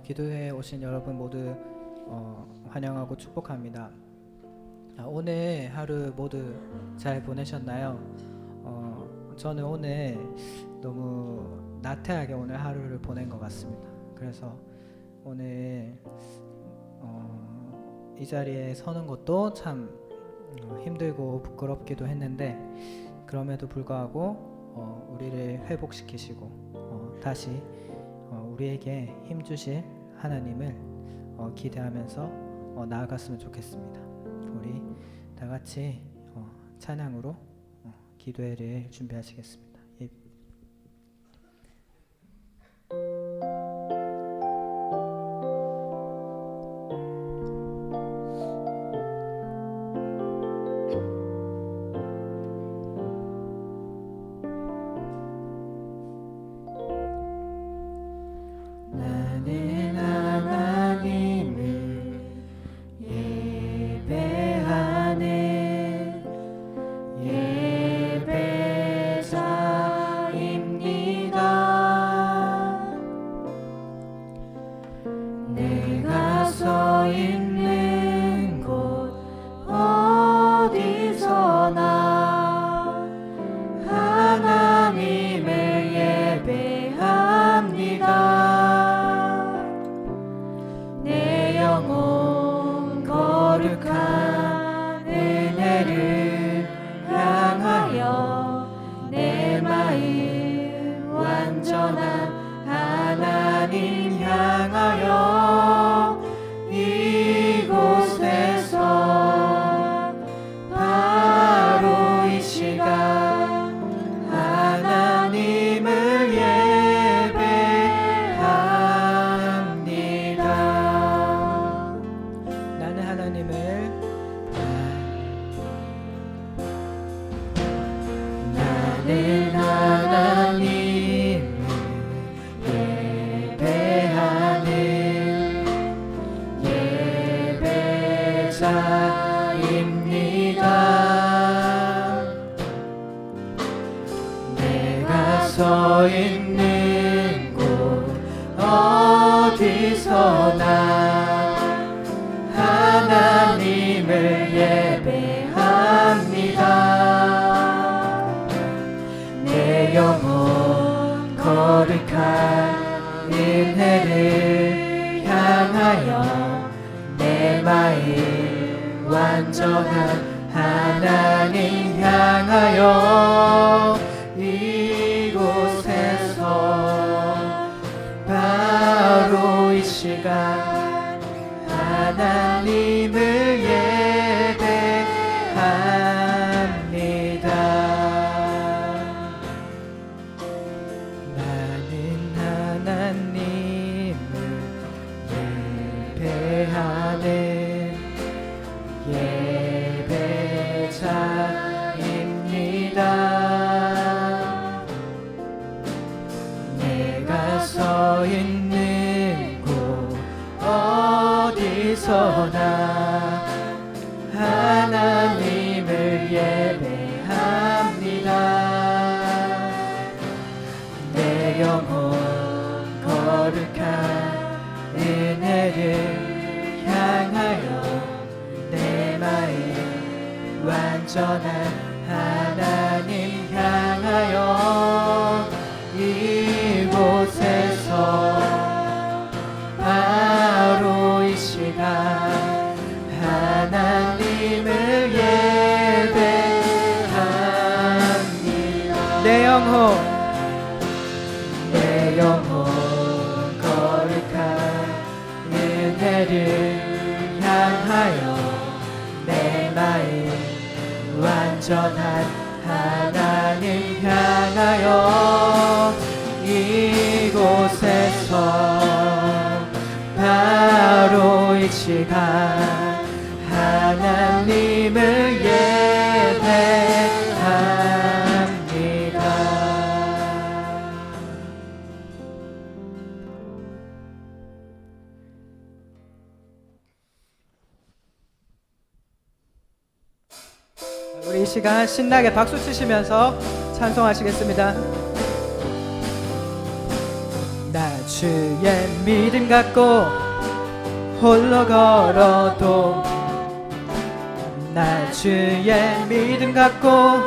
기도회에 오신 여러분 모두 환영하고 축복합니다. 오늘 하루 모두 잘 보내셨나요? 저는 오늘 너무 나태하게 오늘 하루를 보낸 것 같습니다. 그래서 오늘 이 자리에 서는 것도 참 힘들고 부끄럽기도 했는데, 그럼에도 불구하고 우리를 회복시키시고 다시 우리에게 힘주실 하나님을 기대하면서 나아갔으면 좋겠습니다. 우리 다 같이 찬양으로 기도회를 준비하시겠습니다. 예. 나는 하나님을 예배하는 예배자입니다. 내가 서 있는 곳 어디서나 하나님을 예배합니다. 내 영혼 거룩한 은혜를 향하여 내 마음 완전한 하나님 향하여 이곳에서 바로 이 시간 하나님을 예배합니다. 나는 하나님을 예배하는 예배자입니다. 내가 서 있는 곳 어디서나 하나님을 예배합니다. 내 영혼 거룩한 은혜를 향하여 내 마음 완전한 하나님 향하여 이곳에서 바로 이 시간 하나님을 예배합니다. 나는 하나님을 예배하는 예배자입니다. 내가 서 있는 곳 어디서나 하나님을 예배합니다. 내 영혼 거룩한 은혜를 향하여 내 마음 완전한 하나님 향하여 이곳에서 바로 이 시간 하나님을 예배합니다. 내 영혼 거룩한 은혜를 향하여 내 마음 완전한 하나님 향하여 이곳에서 바로 이 시간 하나님을 예배합니다. 우리 이 시간 신나게 박수 치시면서 찬송하시겠습니다. 나 주의 믿음 갖고 홀로 걸어도 나 주의 믿음 갖고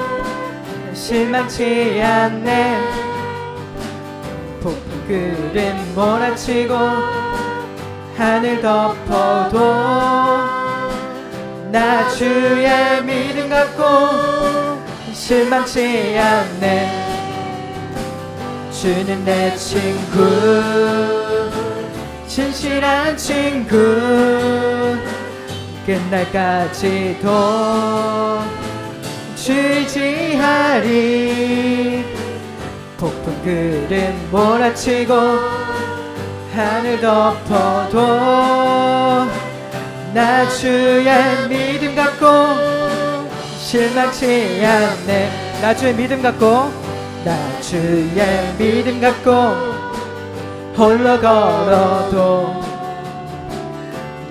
실망치 않네. 폭풍 끓은 몰아치고 하늘 덮어도 나 주의 믿음 갖고 실망치 않네. 주는 내 친구, 진실한 친구, 끝날까지도 주의지하리. 폭풍 끓은 몰아치고 하늘 덮어도 나 주의 믿음 갖고 실망치 않네. 나 주의 믿음 갖고, 나 주의 믿음 갖고 홀로 걸어도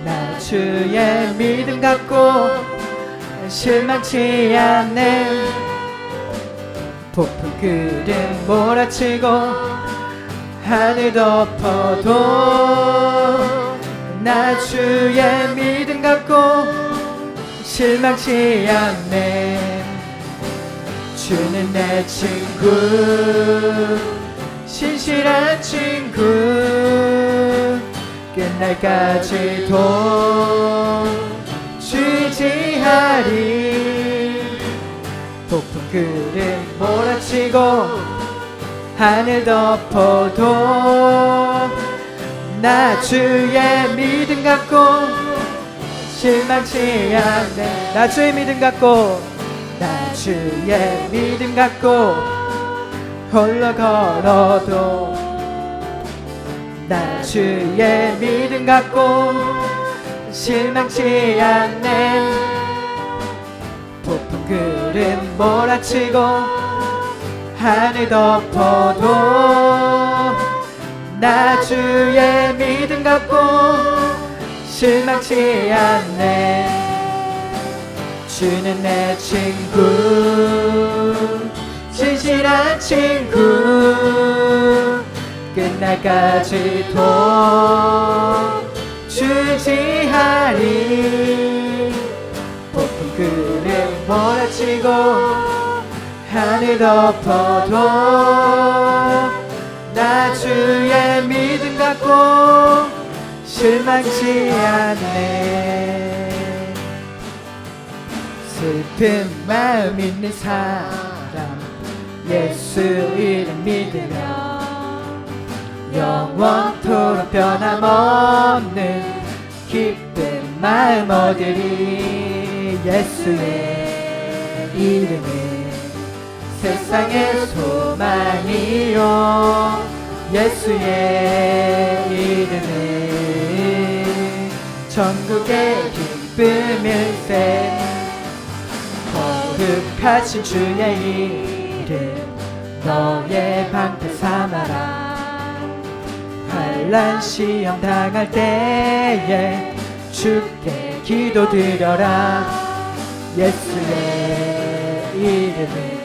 나 주의 믿음 갖고 실망치 않네. 폭풍 끓은 몰아치고 하늘 덮어도 나 주의 믿음 갖고 실망치 않네. 주는 내 친구, 신실한 친구, 끝날까지도 주의지하리. 폭풍 끓은 몰아치고 하늘 덮어도 나 주의 믿음 갖고 실망치 않네. 나 주의 믿음 갖고, 나 주의 믿음 갖고 홀로 걸어도 나 주의 믿음 갖고 실망치 않네. 폭풍 끓은 몰아치고 하늘 덮어도 나 주의 믿음 갖고 실망치 않네. 주는 내 친구, 진실한 친구, 끝날까지도 주지하리. 폭풍 끓은 몰아치고 하늘 덮어도 나 주의 믿음 갖고 실망치 않네. 슬픈 마음 있는 사람 예수 이름 믿으며 영원토록 변함없는 기쁜 마음 얻으리. 예수의 이름은 세상의 소망이요, 예수의 이름은 천국의 기쁨일세. 거룩하신 주의 이름 너의 방패 삼아라. 환난 시험 당할 때에 주께 기도드려라. 예수의 이름은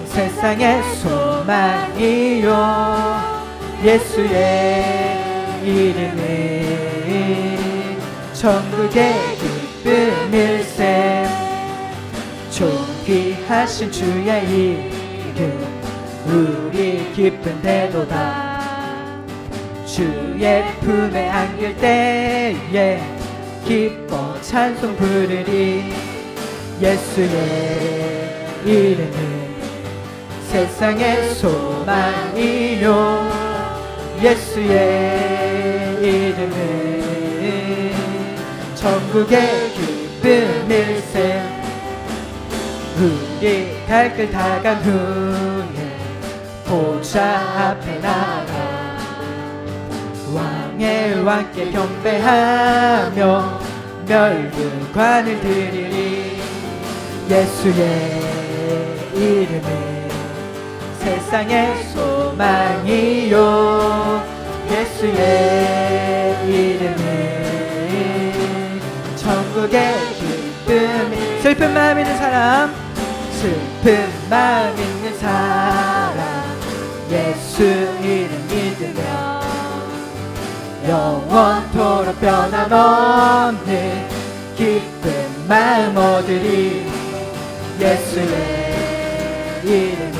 세상의 소망이요, 예수의 이름은 천국의 기쁨일세. 존귀하신 주의 이름 우리 기쁜 대도다. 주의 품에 안길 때에 기뻐 찬송 부르리. 예수의 이름은 세상의 소망이요, 예수의 이름은 천국의 기쁨일세. 우리 갈 길 다 간 후에 보좌 앞에 나가 왕의 왕께 경배하며 멸류관을 드리리. 예수의 이름은 세상의 소망이요, 예수의 이름은 천국의 기쁨이. 슬픈 마음 있는 사람, 슬픈 마음 있는 사람 예수 이름 믿으며 영원토록 변함없는 기쁜 마음 얻으리. 예수의 이름이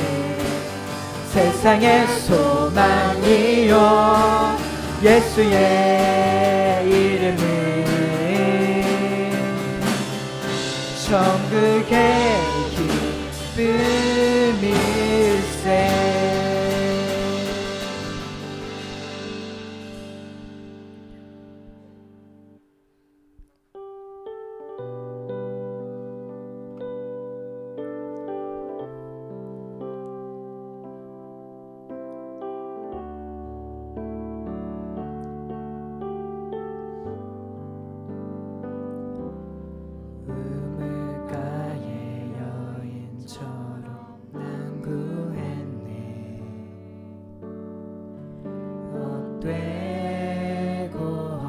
세상의 소망이요. 예수의 이름은 천국의 기쁨일세.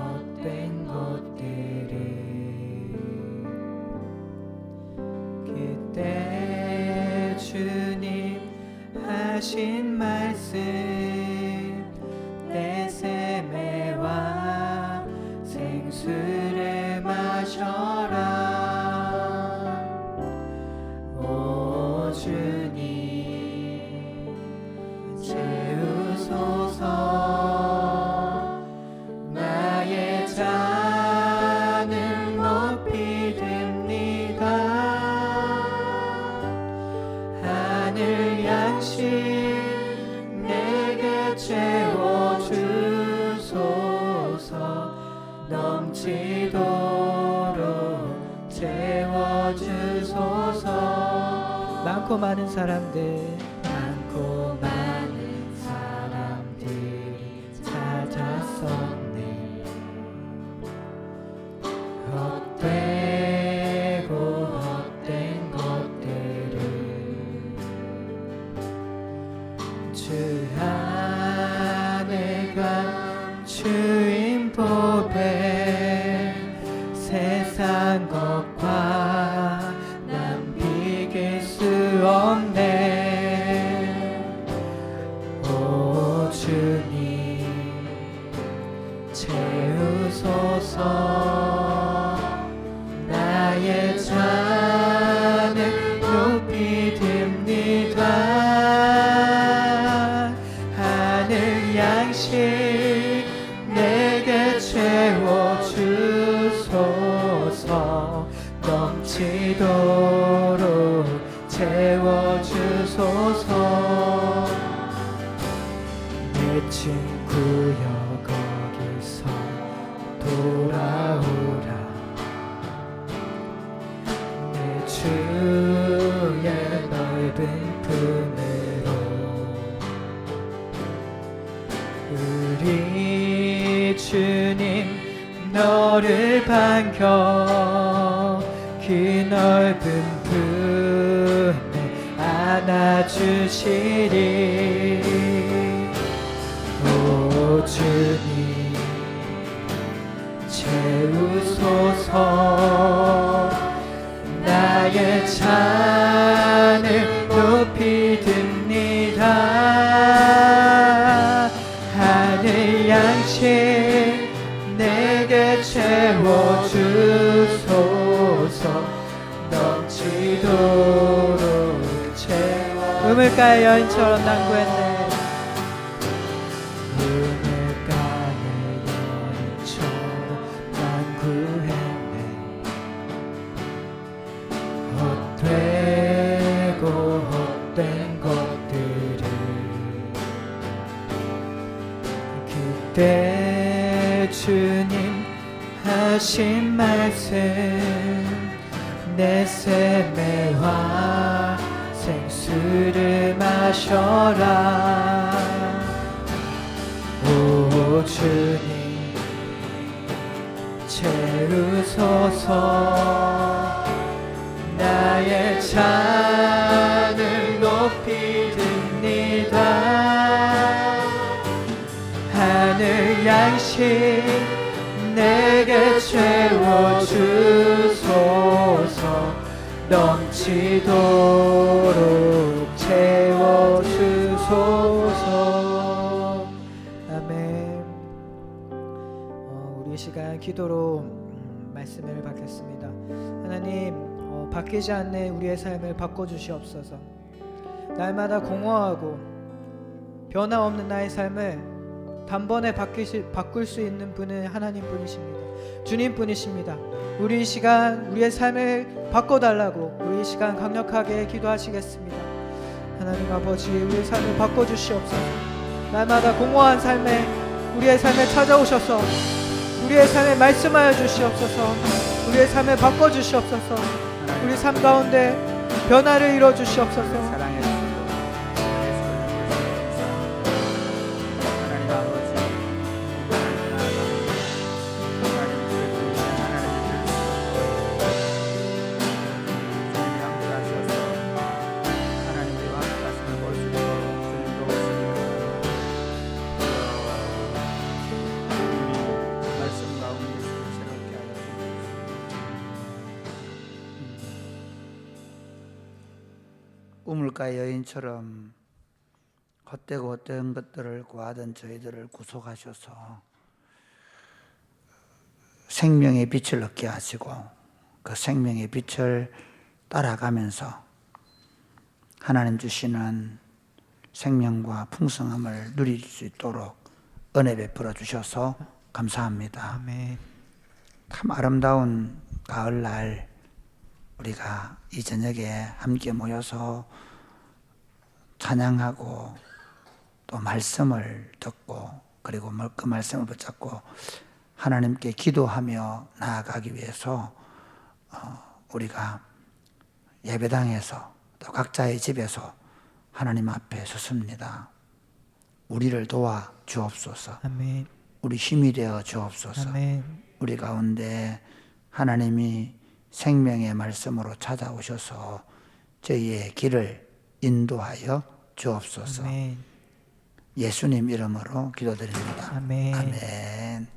헛된 것들을 그때 주님 하신 말씀 내 샘에와 생수를 마셔라. 오 주님 채우소서. 넘치도록 채워주소서. 많고 많은 사람들이 찾았었네. 헛되고 헛된 것들을 주 안에 감추인 보배 세상 것과 난 비길 수 없네. 오 주님 채우소서. 나의 잔을 높이 듭니다. 하늘 양식 내게 채워주소서. 넘치도록 채워주소서. 내 친구여 거기서 돌아오라. 내 주의 넓은 품으로 우리 주님 너를 반겨 그 넓은 품에 안아주시리. 오 주님 채우소서. 나의 잔을 높이 듭니다. 하늘 양식 내게 채워주소서. 넘치도록 채워. 우물가의 여인처럼 난구했네. 우물가의 여인처럼 난구했네. 헛되고 헛된 것들을 그때 주님 하신 말씀 내 샘에와 생수를 마셔라. 오 주님 채우소서. 나의 잔을 높이 듭니다. 하늘 양식 내게 채워주소서. 넘치도록 채워주소서. 아멘. 기도로 말씀을 받겠습니다. 하나님, 바뀌지 않는 우리의 삶을 바꿔주시옵소서. 날마다 공허하고 변화없는 나의 삶을 단번에 바꿀 수 있는 분은 하나님뿐이십니다. 주님뿐이십니다. 우리 이 시간 우리의 삶을 바꿔달라고 우리 이 시간 강력하게 기도하시겠습니다. 하나님 아버지, 우리의 삶을 바꿔주시옵소서. 날마다 공허한 삶에 우리의 삶에 찾아오셔서 우리의 삶에 말씀하여 주시옵소서. 우리의 삶을 바꿔주시옵소서. 우리 삶 가운데 변화를 이루어 주시옵소서. 우물가 여인처럼 헛되고 헛된 것들을 구하던 저희들을 구속하셔서 생명의 빛을 얻게 하시고 그 생명의 빛을 따라가면서 하나님 주시는 생명과 풍성함을 누릴 수 있도록 은혜 베풀어 주셔서 감사합니다. 아멘. 참 아름다운 가을날 우리가 이 저녁에 함께 모여서 찬양하고 또 말씀을 듣고 그리고 그 말씀을 붙잡고 하나님께 기도하며 나아가기 위해서 우리가 예배당에서 또 각자의 집에서 하나님 앞에 섰습니다. 우리를 도와 주옵소서. 아멘. 우리 힘이 되어 주옵소서. 아멘. 우리 가운데 하나님이 생명의 말씀으로 찾아오셔서 저희의 길을 인도하여 주옵소서. 아멘. 예수님 이름으로 기도드립니다. 아멘. 아멘.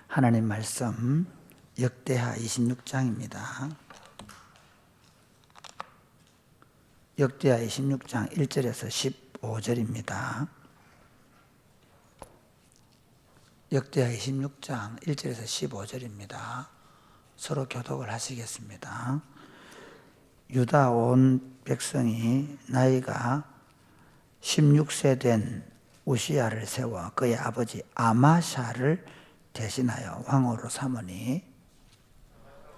하나님 말씀 역대하 26장입니다. 역대하 26장 1절에서 15절입니다. 역대하 26장 1절에서 15절입니다. 서로 교독을 하시겠습니다. 유다 온 백성이 나이가 16세 된 우시야를 세워 그의 아버지 아마샤를 대신하여 왕으로 삼으니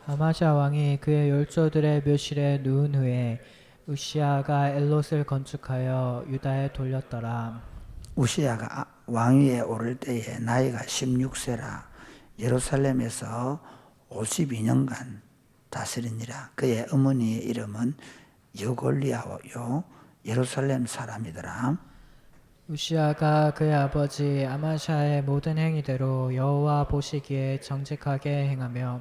아마샤 왕이 그의 열조들의 묘실에 누운 후에 우시야가 엘롯을 건축하여 유다에 돌렸더라. 우시야가 왕위에 오를 때에 나이가 16세라 예루살렘에서 52년간 다스리니라. 그의 어머니의 이름은 여골리아요 예루살렘 사람이더라. 우시야가 그의 아버지 아마샤의 모든 행위대로 여호와 보시기에 정직하게 행하며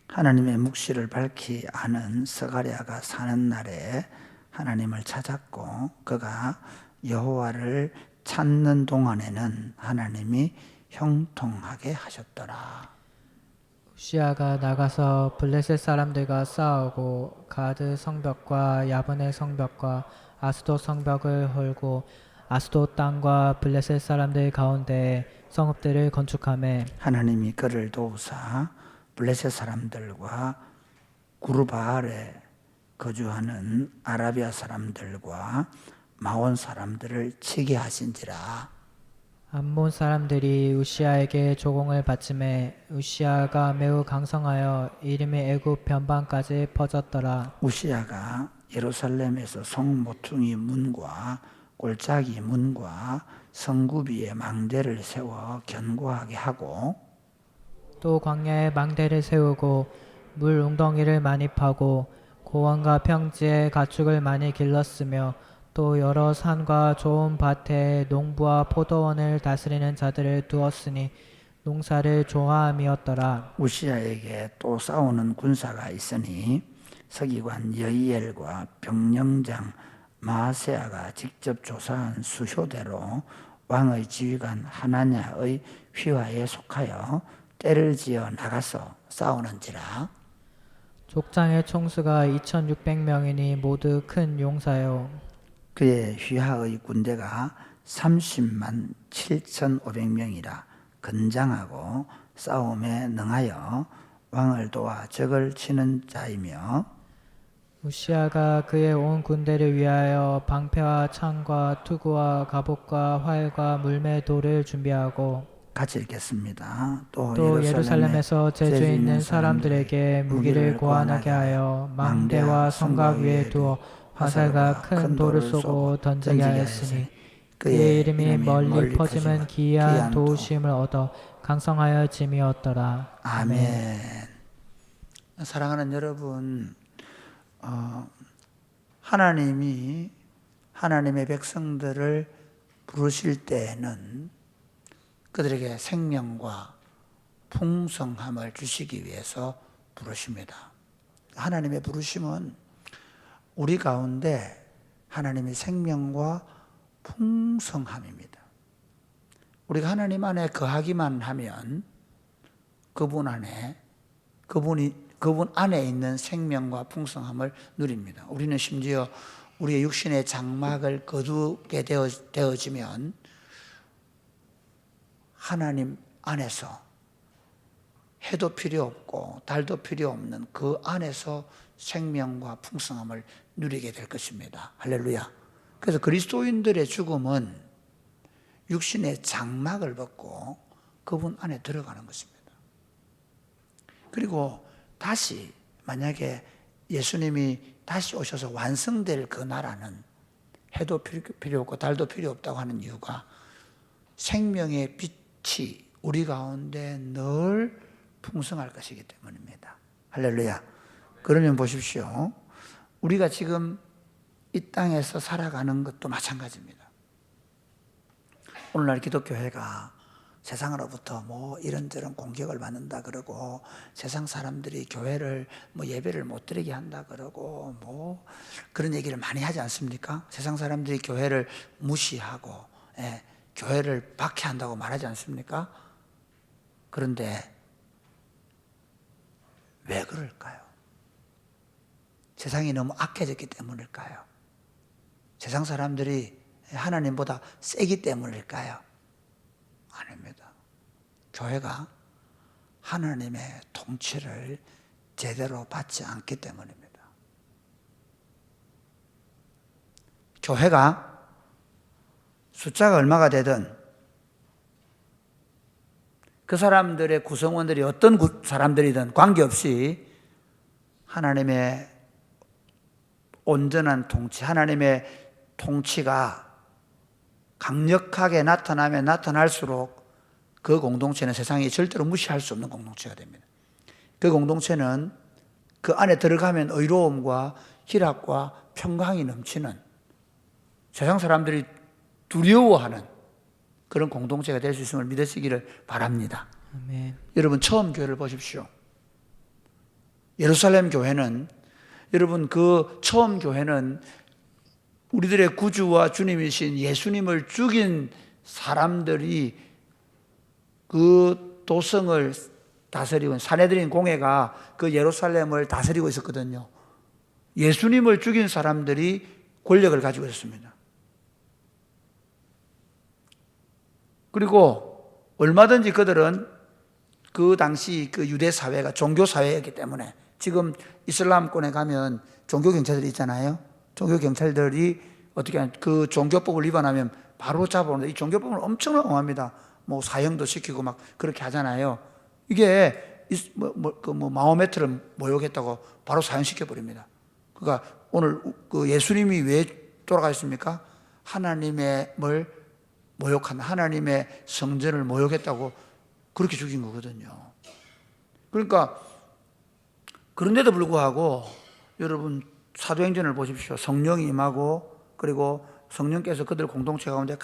하나님의 묵시를 밝히 아는 스가랴가 사는 날에 하나님을 찾았고 그가 여호와를 찾는 동안에는 하나님이 형통하게 하셨더라. 우시야가 나가서 블레셋 사람들과 싸우고 가드 성벽과 야분의 성벽과 아스돗 성벽을 헐고 아스돗 땅과 블레셋 사람들 가운데 성읍들을 건축하매 하나님이 그를 도우사 블레셋 사람들과 구르바알에 거주하는 아라비아 사람들과 마온 사람들을 치게 하신지라. 암몬 사람들이 우시야에게 조공을 바치매 우시야가 매우 강성하여 이름이 애굽 변방까지 퍼졌더라. 우시야가 예루살렘에서 성 모퉁이 문과 골짜기 문과 성구비에 망대를 세워 견고하게 하고 또 광야에 망대를 세우고 물 웅덩이를 많이 파고 고원과 평지에 가축을 많이 길렀으며 또 여러 산과 좋은 밭에 농부와 포도원을 다스리는 자들을 두었으니 농사를 좋아함이었더라. 우시야에게 또 싸우는 군사가 있으니 서기관 여이엘과 병령장 마세아가 직접 조사한 수효대로 왕의 지휘관 하나냐의 휘하에 속하여 떼를 지어 나가서 싸우는지라. 족장의 총수가 2600명이니 모두 큰 용사요. 그의 휘하의 군대가 30만 7,500명이라 건장하고 싸움에 능하여 왕을 도와 적을 치는 자이며 우시아가 그의 온 군대를 위하여 방패와 창과 투구와 갑옷과 활과 물매도를 준비하고 같이 읽겠습니다. 또 예루살렘에서 재주 있는 사람들에게 무기를 고안하게 하여 망대와 성곽 위에 두어 화살과 큰 돌을 쏘고 던지게 하였으니 그의 이름이 멀리 퍼짐은 기이한 도우심을 얻어 강성하여 짐이었더라. 아멘. 사랑하는 여러분, 하나님이 하나님의 백성들을 부르실 때에는 그들에게 생명과 풍성함을 주시기 위해서 부르십니다. 하나님의 부르심은 우리 가운데 하나님의 생명과 풍성함입니다. 우리가 하나님 안에 거하기만 하면 그분 안에 있는 생명과 풍성함을 누립니다. 우리는 심지어 우리의 육신의 장막을 거두게 되어지면 하나님 안에서 해도 필요 없고 달도 필요 없는 그 안에서 생명과 풍성함을 누리게 될 것입니다. 할렐루야. 그래서 그리스도인들의 죽음은 육신의 장막을 벗고 그분 안에 들어가는 것입니다. 그리고 다시 만약에 예수님이 다시 오셔서 완성될 그 나라는 해도 필요 없고 달도 필요 없다고 하는 이유가 생명의 빛이 우리 가운데 늘 풍성할 것이기 때문입니다. 할렐루야. 그러면 보십시오. 우리가 지금 이 땅에서 살아가는 것도 마찬가지입니다. 오늘날 기독교회가 세상으로부터 뭐 이런저런 공격을 받는다 그러고 세상 사람들이 교회를 예배를 못 드리게 한다 그러고 뭐 그런 얘기를 많이 하지 않습니까? 세상 사람들이 교회를 무시하고 교회를 박해한다고 말하지 않습니까? 그런데 왜 그럴까요? 세상이 너무 악해졌기 때문일까요? 세상 사람들이 하나님보다 세기 때문일까요? 아닙니다. 교회가 하나님의 통치를 제대로 받지 않기 때문입니다. 교회가 숫자가 얼마가 되든 그 사람들의 구성원들이 어떤 사람들이든 관계없이 하나님의 온전한 통치, 하나님의 통치가 강력하게 나타나면 나타날수록 그 공동체는 세상이 절대로 무시할 수 없는 공동체가 됩니다. 그 공동체는 그 안에 들어가면 의로움과 희락과 평강이 넘치는 세상 사람들이 두려워하는 그런 공동체가 될 수 있음을 믿으시기를 바랍니다. 아멘. 여러분 처음 교회를 보십시오. 예루살렘 교회는 여러분 그 처음 교회는 우리들의 구주와 주님이신 예수님을 죽인 사람들이 그 도성을 다스리고 사내들인 공회가 그 예루살렘을 다스리고 있었거든요. 예수님을 죽인 사람들이 권력을 가지고 있었습니다. 그리고 얼마든지 그들은 그 당시 그 유대 사회가 종교 사회였기 때문에 지금 이슬람권에 가면 종교 경찰들이 있잖아요. 종교 경찰들이 어떻게 하면 그 종교법을 위반하면 바로 잡아오는데 이 종교법은 엄청 엄합니다. 뭐 사형도 시키고 막 그렇게 하잖아요. 이게 마호메트를 모욕했다고 바로 사형시켜 버립니다. 그러니까 오늘 그 예수님이 왜 돌아가셨습니까? 하나님을 모욕한 하나님의 성전을 모욕했다고 그렇게 죽인 거거든요. 그러니까 그런데도 불구하고 여러분 사도행전을 보십시오. 성령이 임하고 그리고 성령께서 그들 공동체 가운데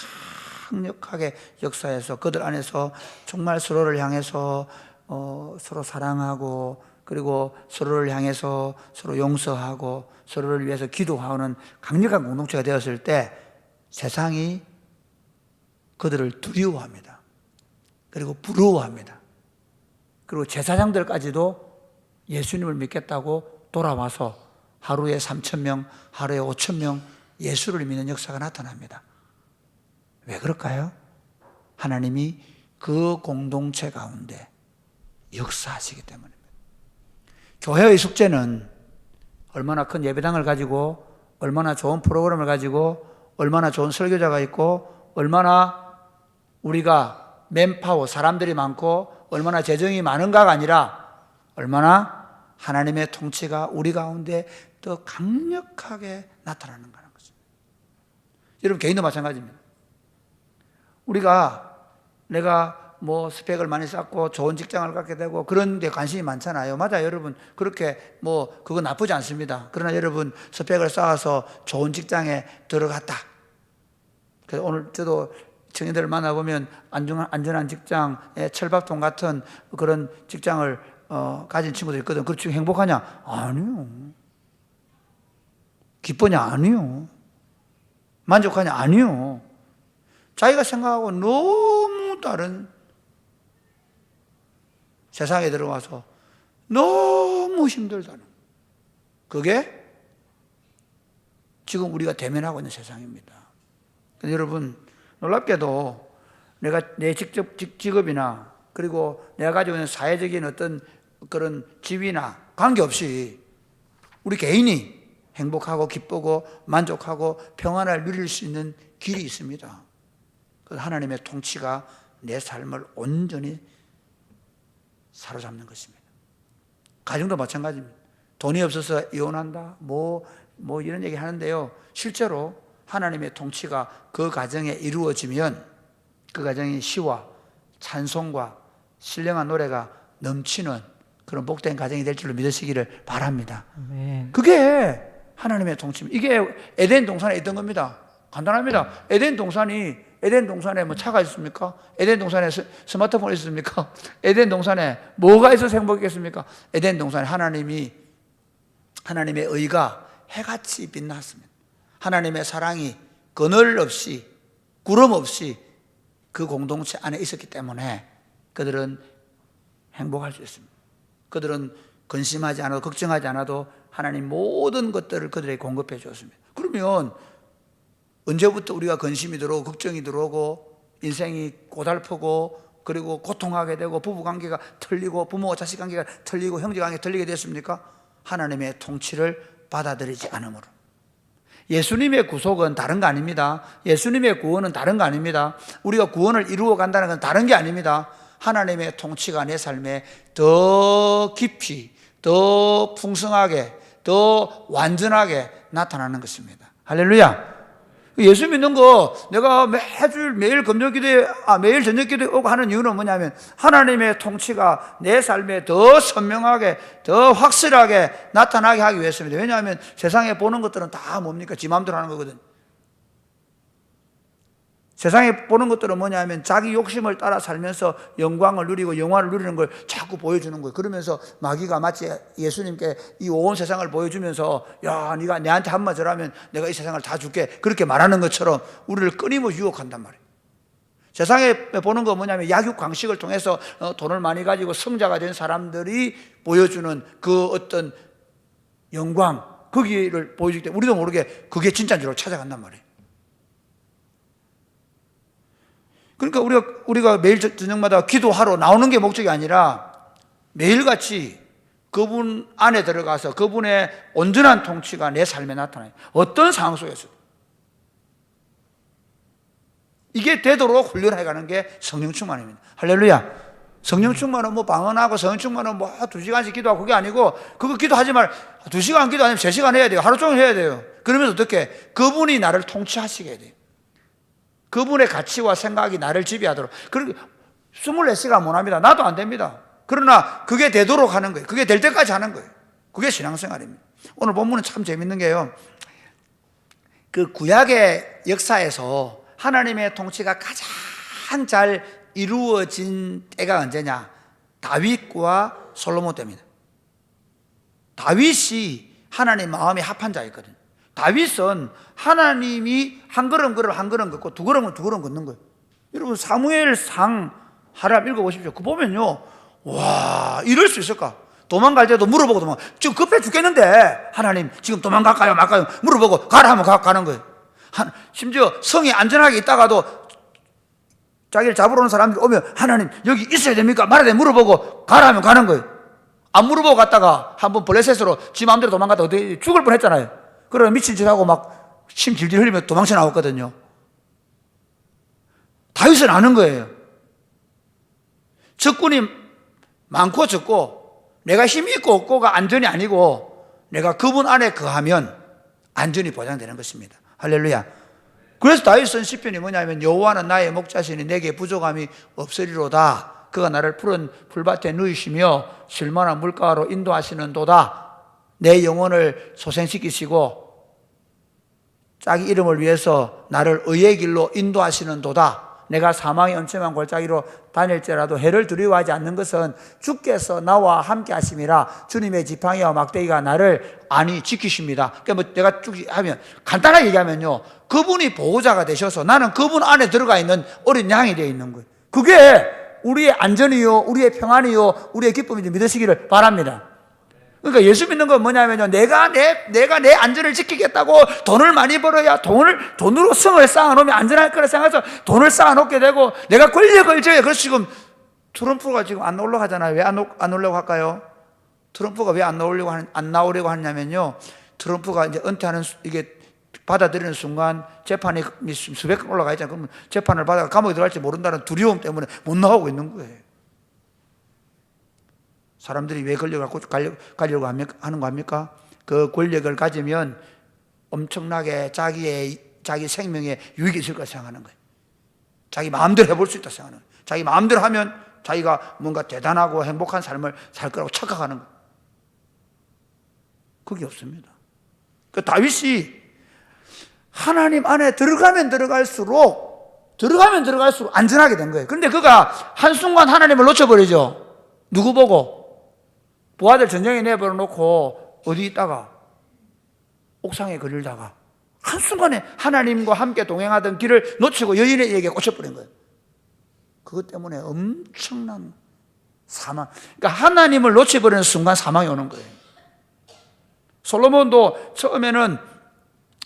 강력하게 역사해서 그들 안에서 정말 서로를 향해서 서로 사랑하고 그리고 서로를 향해서 서로 용서하고 서로를 위해서 기도하는 강력한 공동체가 되었을 때 세상이 그들을 두려워합니다. 그리고 부러워합니다. 그리고 제사장들까지도 예수님을 믿겠다고 돌아와서 하루에 3,000명, 하루에 5,000명 예수를 믿는 역사가 나타납니다. 왜 그럴까요? 하나님이 그 공동체 가운데 역사하시기 때문입니다. 교회의 숙제는 얼마나 큰 예배당을 가지고, 얼마나 좋은 프로그램을 가지고, 얼마나 좋은 설교자가 있고, 얼마나 우리가 맨파워, 사람들이 많고, 얼마나 재정이 많은가가 아니라 얼마나 하나님의 통치가 우리 가운데 더 강력하게 나타나는가는 것입니다. 여러분, 개인도 마찬가지입니다. 내가 뭐 스펙을 많이 쌓고 좋은 직장을 갖게 되고 그런 데 관심이 많잖아요. 맞아요, 여러분. 그렇게 뭐 그거 나쁘지 않습니다. 그러나 여러분, 스펙을 쌓아서 좋은 직장에 들어갔다. 그래서 오늘 저도 청년들을 만나보면 안전한 직장에 철밥통 같은 그런 직장을 가진 친구들이 있거든. 그렇지 행복하냐? 아니요. 기쁘냐? 아니요. 만족하냐? 아니요. 자기가 생각하고 너무 다른 세상에 들어와서 너무 힘들다는, 그게 지금 우리가 대면하고 있는 세상입니다. 근데 여러분, 놀랍게도 내가 내 직업이나 그리고 내가 가지고 있는 사회적인 어떤 그런 지위나 관계없이 우리 개인이 행복하고 기쁘고 만족하고 평안을 누릴 수 있는 길이 있습니다. 하나님의 통치가 내 삶을 온전히 사로잡는 것입니다. 가정도 마찬가지입니다. 돈이 없어서 이혼한다, 뭐 이런 얘기 하는데요, 실제로 하나님의 통치가 그 가정에 이루어지면 그 가정이 시와 찬송과 신령한 노래가 넘치는 그런 복된 가정이 될 줄로 믿으시기를 바랍니다. 아멘. 그게 하나님의 통치입니다. 이게 에덴 동산에 있던 겁니다. 간단합니다. 에덴 동산에 뭐 차가 있습니까? 에덴 동산에 스마트폰이 있습니까? 에덴 동산에 뭐가 있어서 행복했겠습니까? 에덴 동산에 하나님의 의가 해같이 빛났습니다. 하나님의 사랑이 그늘 없이 구름 없이 그 공동체 안에 있었기 때문에 그들은 행복할 수 있습니다. 그들은 근심하지 않아도 걱정하지 않아도 하나님 모든 것들을 그들에게 공급해 주었습니다. 그러면 언제부터 우리가 근심이 들어오고 걱정이 들어오고 인생이 고달프고 그리고 고통하게 되고 부부관계가 틀리고 부모와 자식관계가 틀리고 형제관계가 틀리게 됐습니까? 하나님의 통치를 받아들이지 않으므로. 예수님의 구속은 다른 거 아닙니다. 예수님의 구원은 다른 거 아닙니다. 우리가 구원을 이루어 간다는 건 다른 게 아닙니다. 하나님의 통치가 내 삶에 더 깊이, 더 풍성하게, 더 완전하게 나타나는 것입니다. 할렐루야. 예수 믿는 거 내가 매일 금요기도에 매일 저녁기도에 오고 하는 이유는 뭐냐면 하나님의 통치가 내 삶에 더 선명하게 더 확실하게 나타나게 하기 위해서입니다. 왜냐하면 세상에 보는 것들은 다 뭡니까? 지 마음대로 하는 거거든. 세상에 보는 것들은 뭐냐면 자기 욕심을 따라 살면서 영광을 누리고 영화를 누리는 걸 자꾸 보여주는 거예요. 그러면서 마귀가 마치 예수님께 이 온 세상을 보여주면서 야, 네가 내한테 한마디 하면 내가 이 세상을 다 줄게, 그렇게 말하는 것처럼 우리를 끊임없이 유혹한단 말이에요. 세상에 보는 거 뭐냐면 약육 강식을 통해서 돈을 많이 가지고 성자가 된 사람들이 보여주는 그 어떤 영광, 거기를 보여주기 때문에 우리도 모르게 그게 진짜인 줄 알고 찾아간단 말이에요. 그러니까 우리가 매일 저녁마다 기도하러 나오는 게 목적이 아니라 매일같이 그분 안에 들어가서 그분의 온전한 통치가 내 삶에 나타나요. 어떤 상황 속에서 이게 되도록 훈련해가는 게 성령 충만입니다. 할렐루야. 성령 충만은 뭐 방언하고 성령 충만은 뭐 2시간씩 기도하고 그게 아니고, 그거 기도하지 말 2시간 기도 아니면 3시간 해야 돼요. 하루 종일 해야 돼요. 그러면서 어떻게? 그분이 나를 통치하시게 돼요. 그분의 가치와 생각이 나를 지배하도록. 그리고 24시간 못 합니다. 나도 안 됩니다. 그러나 그게 되도록 하는 거예요. 그게 될 때까지 하는 거예요. 그게 신앙생활입니다. 오늘 본문은 참 재밌는 게요, 그 구약의 역사에서 하나님의 통치가 가장 잘 이루어진 때가 언제냐? 다윗과 솔로몬 때입니다. 다윗이 하나님 마음에 합한 자였거든요. 다윗은 하나님이 한 걸음 걸으면 한 걸음 걷고 두 걸음은 두 걸음 걷는 거예요. 여러분 사무엘상 하나 읽어보십시오. 그 보면요, 와, 이럴 수 있을까? 도망갈 때도 물어보고 지금 급해 죽겠는데 하나님 지금 도망갈까요 말까요 물어보고 가라 하면 가는 거예요. 심지어 성이 안전하게 있다가도 자기를 잡으러 오는 사람들이 오면 하나님 여기 있어야 됩니까? 말아야 돼 물어보고 가라 하면 가는 거예요. 안 물어보고 갔다가 한번 블레셋으로 지 마음대로 도망갔다 어떻게 죽을 뻔했잖아요. 그러다 미친 짓 하고 막 침 질질 흘리며 도망쳐 나왔거든요. 다윗은 아는 거예요. 적군이 많고 적고 내가 힘이 있고 없고가 안전이 아니고 내가 그분 안에 거하면 안전이 보장되는 것입니다. 할렐루야. 그래서 다윗 쓴 시편이 뭐냐면 여호와는 나의 목자시니 내게 부족함이 없으리로다. 그가 나를 푸른 풀밭에 누이시며 쉴만한 물가로 인도하시는도다. 내 영혼을 소생시키시고 자기 이름을 위해서 나를 의의 길로 인도하시는도다. 내가 사망의 엄청난 골짜기로 다닐지라도 해를 두려워하지 않는 것은 주께서 나와 함께 하심이라. 주님의 지팡이와 막대기가 나를 안히 지키십니다. 그러니까 뭐 내가 쭉 하면 간단하게 얘기하면요, 그분이 보호자가 되셔서 나는 그분 안에 들어가 있는 어린 양이 되어 있는 거예요. 그게 우리의 안전이요, 우리의 평안이요, 우리의 기쁨인지 믿으시기를 바랍니다. 그러니까 예수 믿는 건 뭐냐면요, 내가 내 안전을 지키겠다고 돈을 많이 벌어야 돈으로 성을 쌓아놓으면 안전할 거라 생각해서 돈을 쌓아놓게 되고, 내가 권력을 져야. 그래서 지금 트럼프가 지금 안 올라가잖아요. 왜 안 올라고 할까요? 트럼프가 왜 안 나오려고 하냐면요, 트럼프가 이제 은퇴하는 이게 받아들이는 순간 재판이 수백 건 올라가 있잖아요. 그러면 재판을 받아가 감옥에 들어갈지 모른다는 두려움 때문에 못 나오고 있는 거예요. 사람들이 왜 권력을 가려고 하는 거 합니까? 그 권력을 가지면 엄청나게 자기 생명에 유익이 있을 거라 생각하는 거예요. 자기 마음대로 해볼 수 있다 생각하는 거예요. 자기 마음대로 하면 자기가 뭔가 대단하고 행복한 삶을 살 거라고 착각하는 거예요. 그게 없습니다. 그 다윗이 하나님 안에 들어가면 들어갈수록 안전하게 된 거예요. 그런데 그가 한순간 하나님을 놓쳐버리죠. 누구 보고? 부하들 전쟁에 내버려 놓고 어디 있다가 옥상에 걸리다가 한순간에 하나님과 함께 동행하던 길을 놓치고 여인에게 꽂혀버린 거예요. 그것 때문에 엄청난 사망, 그러니까 하나님을 놓쳐버리는 순간 사망이 오는 거예요. 솔로몬도 처음에는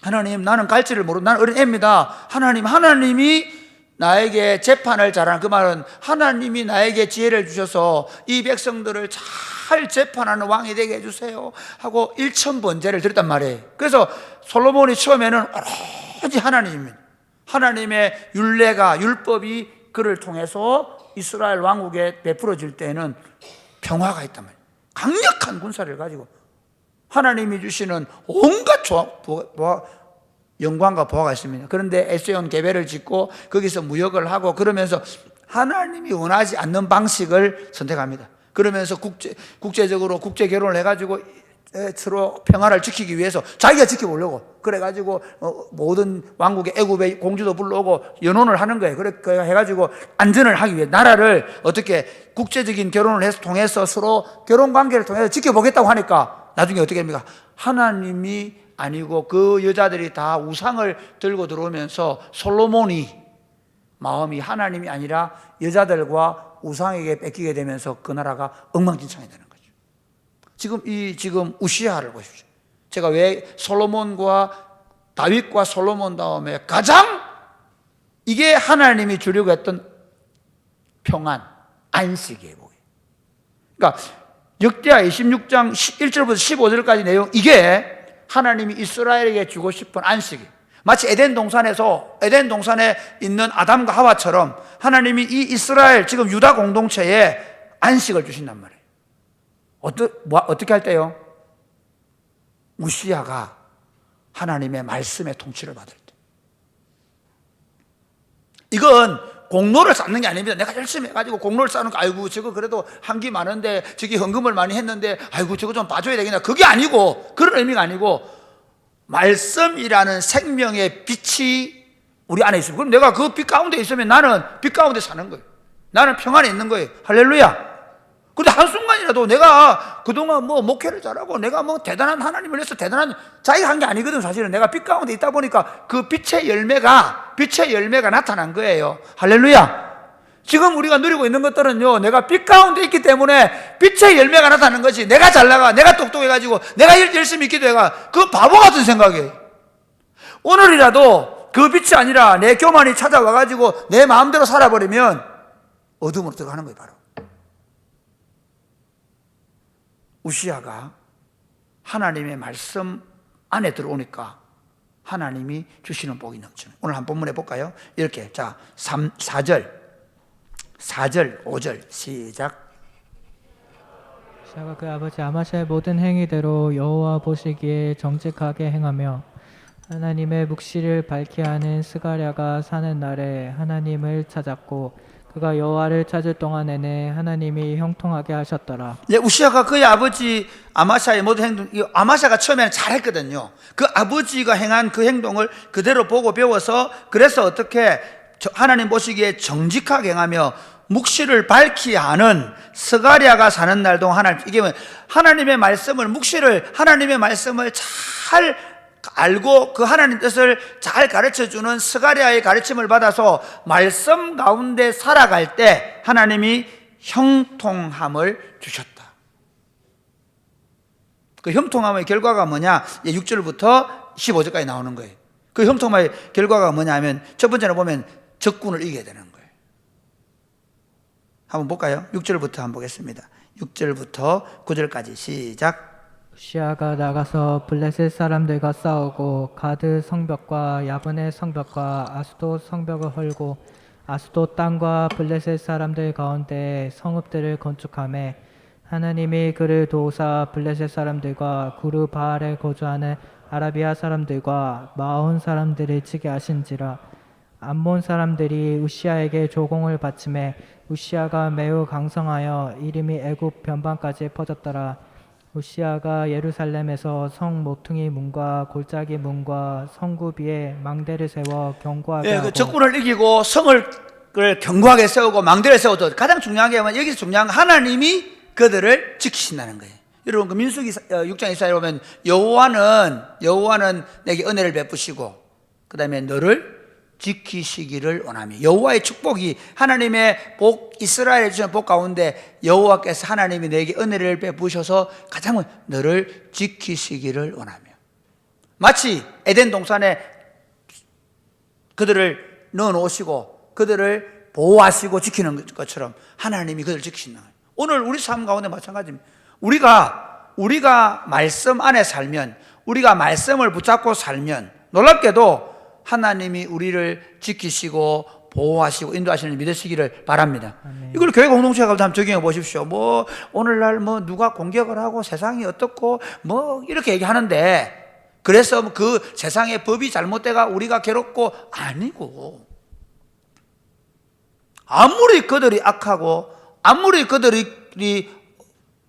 하나님, 나는 갈지를 모르고 나는 어린 애입니다. 하나님이 나에게 재판을 잘하는, 그 말은 하나님이 나에게 지혜를 주셔서 이 백성들을 잘 재판하는 왕이 되게 해주세요 하고 1000번제를 드렸단 말이에요. 그래서 솔로몬이 처음에는 오로지 하나님의 율법이 그를 통해서 이스라엘 왕국에 베풀어질 때에는 평화가 있단 말이에요. 강력한 군사를 가지고 하나님이 주시는 온갖 영광과 보화가 있습니다. 그런데 에스온 게벨을 짓고 거기서 무역을 하고 그러면서 하나님이 원하지 않는 방식을 선택합니다. 그러면서 국제적으로 국제 결혼을 해가지고 서로 평화를 지키기 위해서 자기가 지켜보려고 그래가지고 모든 왕국의 애굽의 공주도 불러오고 연혼을 하는 거예요. 그래 해가지고 안전을 하기 위해 나라를 어떻게 국제적인 결혼을 통해서 서로 결혼 관계를 통해서 지켜보겠다고 하니까 나중에 어떻게 됩니까? 하나님이 아니고 그 여자들이 다 우상을 들고 들어오면서 솔로몬이 마음이 하나님이 아니라 여자들과 우상에게 뺏기게 되면서 그 나라가 엉망진창이 되는 거죠. 지금 우시아를 보십시오. 제가 왜 다윗과 솔로몬 다음에 가장 이게 하나님이 주려고 했던 평안, 안식이에요. 그러니까 역대하 26장 1절부터 15절까지 내용, 이게 하나님이 이스라엘에게 주고 싶은 안식이에요. 마치 에덴 동산에 있는 아담과 하와처럼 하나님이 이 이스라엘, 지금 유다 공동체에 안식을 주신단 말이에요. 어떻게 할 때요? 우시아가 하나님의 말씀의 통치를 받을 때. 이건 공로를 쌓는 게 아닙니다. 내가 열심히 해가지고 공로를 쌓는 거, 아이고 저거 그래도 한기 많은데 저기 헌금을 많이 했는데 아이고 저거 좀 봐줘야 되겠나, 그게 아니고, 그런 의미가 아니고 말씀이라는 생명의 빛이 우리 안에 있습니다. 그럼 내가 그 빛 가운데 있으면 나는 빛 가운데 사는 거예요. 나는 평안에 있는 거예요. 할렐루야. 근데 한순간이라도 내가 그동안 목회를 잘하고 내가 대단한 하나님을 위해서 대단한 자기가 한 게 아니거든. 사실은 내가 빛 가운데 있다 보니까 그 빛의 열매가 나타난 거예요. 할렐루야. 지금 우리가 누리고 있는 것들은요, 내가 빛 가운데 있기 때문에 빛의 열매가 나타나는 거지. 내가 잘 나가, 내가 똑똑해가지고 내가 열심히 있기도 해가, 그건 바보 같은 생각이에요. 오늘이라도 그 빛이 아니라 내 교만이 찾아와가지고 내 마음대로 살아버리면 어둠으로 들어가는 거예요. 바로 우시야가 하나님의 말씀 안에 들어오니까 하나님이 주시는 복이 넘치는. 오늘 한 본문 해볼까요? 이렇게 자 4절 5절 시작. 우시야가 그 아버지 아마샤의 모든 행위대로 여호와 보시기에 정직하게 행하며 하나님의 묵시를 밝히 하는 스가랴가 사는 날에 하나님을 찾았고 그가 여호와를 찾을 동안에는 하나님이 형통하게 하셨더라. 우시야가 그의 아버지 아마샤의 모든 행동, 아마샤가 처음에는 잘했거든요. 그 아버지가 행한 그 행동을 그대로 보고 배워서, 그래서 어떻게 하나님 보시기에 정직하게 행하며 묵시를 밝히 하는 스가랴가 사는 날 동안 이게 하나님의 말씀을, 묵시를, 하나님의 말씀을 잘 알고 그 하나님 뜻을 잘 가르쳐주는 스가랴의 가르침을 받아서 말씀 가운데 살아갈 때 하나님이 형통함을 주셨다. 그 형통함의 결과가 뭐냐? 6절부터 15절까지 나오는 거예요. 그 형통함의 결과가 뭐냐 하면 첫 번째로 보면 적군을 이겨야 되는 거예요. 한번 볼까요? 6절부터 한번 보겠습니다. 6절부터 9절까지 시작. 우시야가 나가서 블레셋 사람들과 싸우고 가드 성벽과 야브네 성벽과 아스돗 성벽을 헐고 아스돗 땅과 블레셋 사람들 가운데 성읍들을 건축하매 하나님이 그를 도우사 블레셋 사람들과 구르 바알에 거주하는 아라비아 사람들과 마온 사람들을 치게 하신지라. 암몬 사람들이 우시야에게 조공을 바치매 우시야가 매우 강성하여 이름이 애굽 변방까지 퍼졌더라. 우시야가 예루살렘에서 성 모퉁이 문과 골짜기 문과 성구비에 망대를 세워 견고하게 하고, 그 적군을 이기고 성을 견고하게 세우고 망대를 세워도 가장 중요한 게 뭐냐면, 여기서 중요한 건 하나님이 그들을 지키신다는 거예요. 여러분 그 민수기 6장 24절에 보면 여호와는 내게 은혜를 베푸시고 그 다음에 너를 지키시기를 원하며, 여호와의 축복이, 하나님의 복, 이스라엘에 주신 복 가운데 여호와께서 하나님이 내게 은혜를 베푸셔서 가장 너를 지키시기를 원하며, 마치 에덴 동산에 그들을 넣어 놓으시고 그들을 보호하시고 지키는 것처럼 하나님이 그들을 지키신다. 오늘 우리 삶 가운데 마찬가지입니다. 우리가 말씀 안에 살면, 우리가 말씀을 붙잡고 살면 놀랍게도 하나님이 우리를 지키시고 보호하시고 인도하시는 믿으시기를 바랍니다. 아멘. 이걸 교회 공동체에 가서 한번 적용해 보십시오. 오늘날 누가 공격을 하고 세상이 어떻고 이렇게 얘기하는데, 그래서 그 세상의 법이 잘못돼가 우리가 괴롭고, 아니고, 아무리 그들이 악하고 아무리 그들이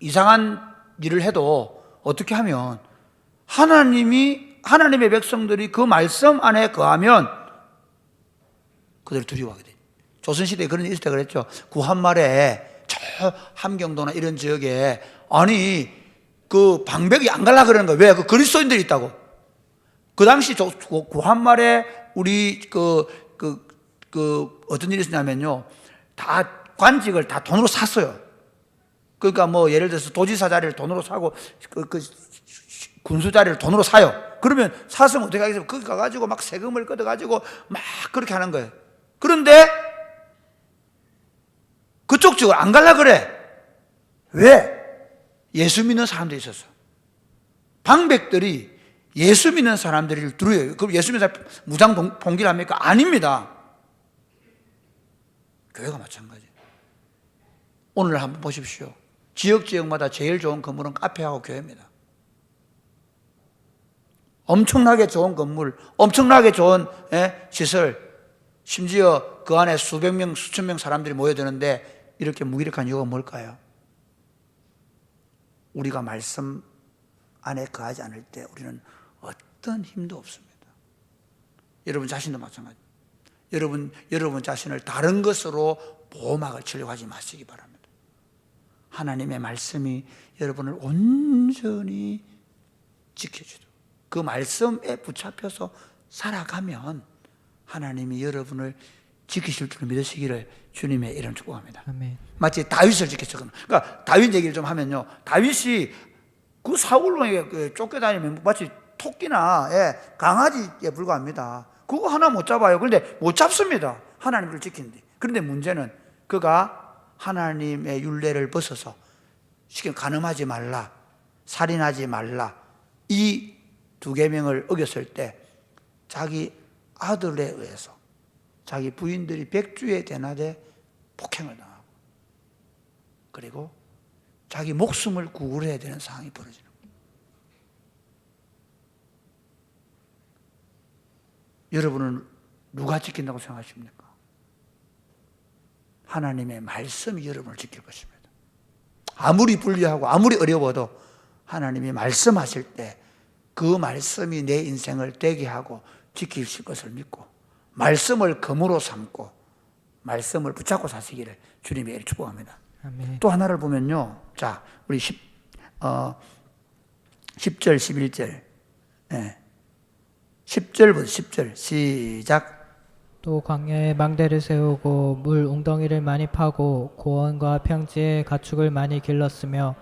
이상한 일을 해도 어떻게 하면 하나님의 백성들이 그 말씀 안에 거하면 그들을 두려워하게 돼. 조선시대에 그런 일이 있을 때 그랬죠. 구한말에 저 함경도나 이런 지역에 그 방백이 안 갈라 그러는 거예요. 왜? 그 그리스도인들이 있다고. 그 당시 구한말에 우리 어떤 일이 있었냐면요, 다 관직을 다 돈으로 샀어요. 그러니까 예를 들어서 도지사 자리를 돈으로 사고 그 군수 자리를 돈으로 사요. 그러면 사서 어떻게 하겠어요? 거기 가가지고 막 세금을 걷어가지고 막 그렇게 하는 거예요. 그런데 그쪽 쪽을 안 갈라 그래. 왜? 예수 믿는 사람들이 있었어. 방백들이 예수 믿는 사람들을 두려워해요. 그럼 예수 믿는 사람 무장 봉기를 합니까? 아닙니다. 교회가 마찬가지예요. 오늘 한번 보십시오. 지역마다 제일 좋은 건물은 카페하고 교회입니다. 엄청나게 좋은 건물, 엄청나게 좋은 시설, 심지어 그 안에 수백 명, 수천 명 사람들이 모여드는데 이렇게 무기력한 이유가 뭘까요? 우리가 말씀 안에 거하지 않을 때 우리는 어떤 힘도 없습니다. 여러분 자신도 마찬가지입니다. 여러분 자신을 다른 것으로 보호막을 치려고 하지 마시기 바랍니다. 하나님의 말씀이 여러분을 온전히 지켜주도록, 그 말씀에 붙잡혀서 살아가면 하나님이 여러분을 지키실 줄 믿으시기를 주님의 이름 축복합니다. 아멘. 마치 다윗을 지켰죠. 그러니까 다윗 얘기를 좀 하면요, 다윗이 그 사울로 쫓겨다니면 마치 토끼나 강아지에 불과합니다. 그거 하나 못 잡아요. 그런데 못 잡습니다. 하나님을 지킨데. 그런데 문제는 그가 하나님의 율례를 벗어서 쉽게 간음하지 말라, 살인하지 말라, 이 두 계명을 어겼을 때 자기 아들에 의해서 자기 부인들이 백주에 대낮에 폭행을 당하고, 그리고 자기 목숨을 구걸해야 되는 상황이 벌어지는 거예요. 여러분은 누가 지킨다고 생각하십니까? 하나님의 말씀이 여러분을 지킬 것입니다. 아무리 불리하고 아무리 어려워도 하나님이 말씀하실 때 그 말씀이 내 인생을 되게 하고 지키실 것을 믿고 말씀을 검으로 삼고 말씀을 붙잡고 사시기를 주님의 축복합니다. 아멘. 또 하나를 보면요. 자, 우리 10절, 11절. 네. 10절부터 10절 시작. 또 광야에 망대를 세우고 물 웅덩이를 많이 파고 고원과 평지에 가축을 많이 길렀으며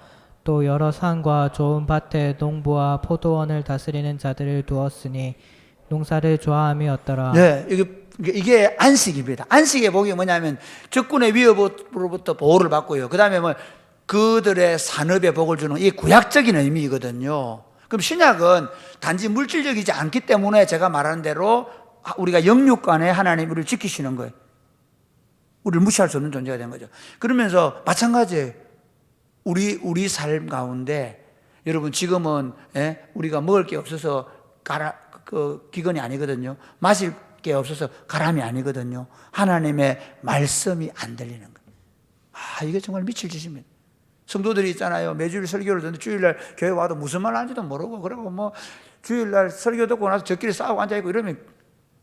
또 여러 산과 좋은 밭에 농부와 포도원을 다스리는 자들을 두었으니 농사를 좋아함이었더라. 네, 이게 안식입니다. 안식의 복이 뭐냐면 적군의 위협으로부터 보호를 받고요. 그 다음에 뭐 그들의 산업에 복을 주는 이 구약적인 의미거든요. 그럼 신약은 단지 물질적이지 않기 때문에 제가 말하는 대로 우리가 영육간에 하나님 우리를 지키시는 거예요. 우리를 무시할 수 없는 존재가 된 거죠. 그러면서 마찬가지예요. 우리 삶 가운데 여러분 지금은 우리가 먹을 게 없어서 기근이 아니거든요. 마실 게 없어서 가람이 아니거든요. 하나님의 말씀이 안 들리는 거예요. 이게 정말 미칠 짓입니다. 성도들이 있잖아요. 매주일 설교를 듣는데 주일날 교회 와도 무슨 말 하는지도 모르고, 그리고 뭐 주일날 설교 듣고 나서 저끼리 싸우고 앉아있고 이러면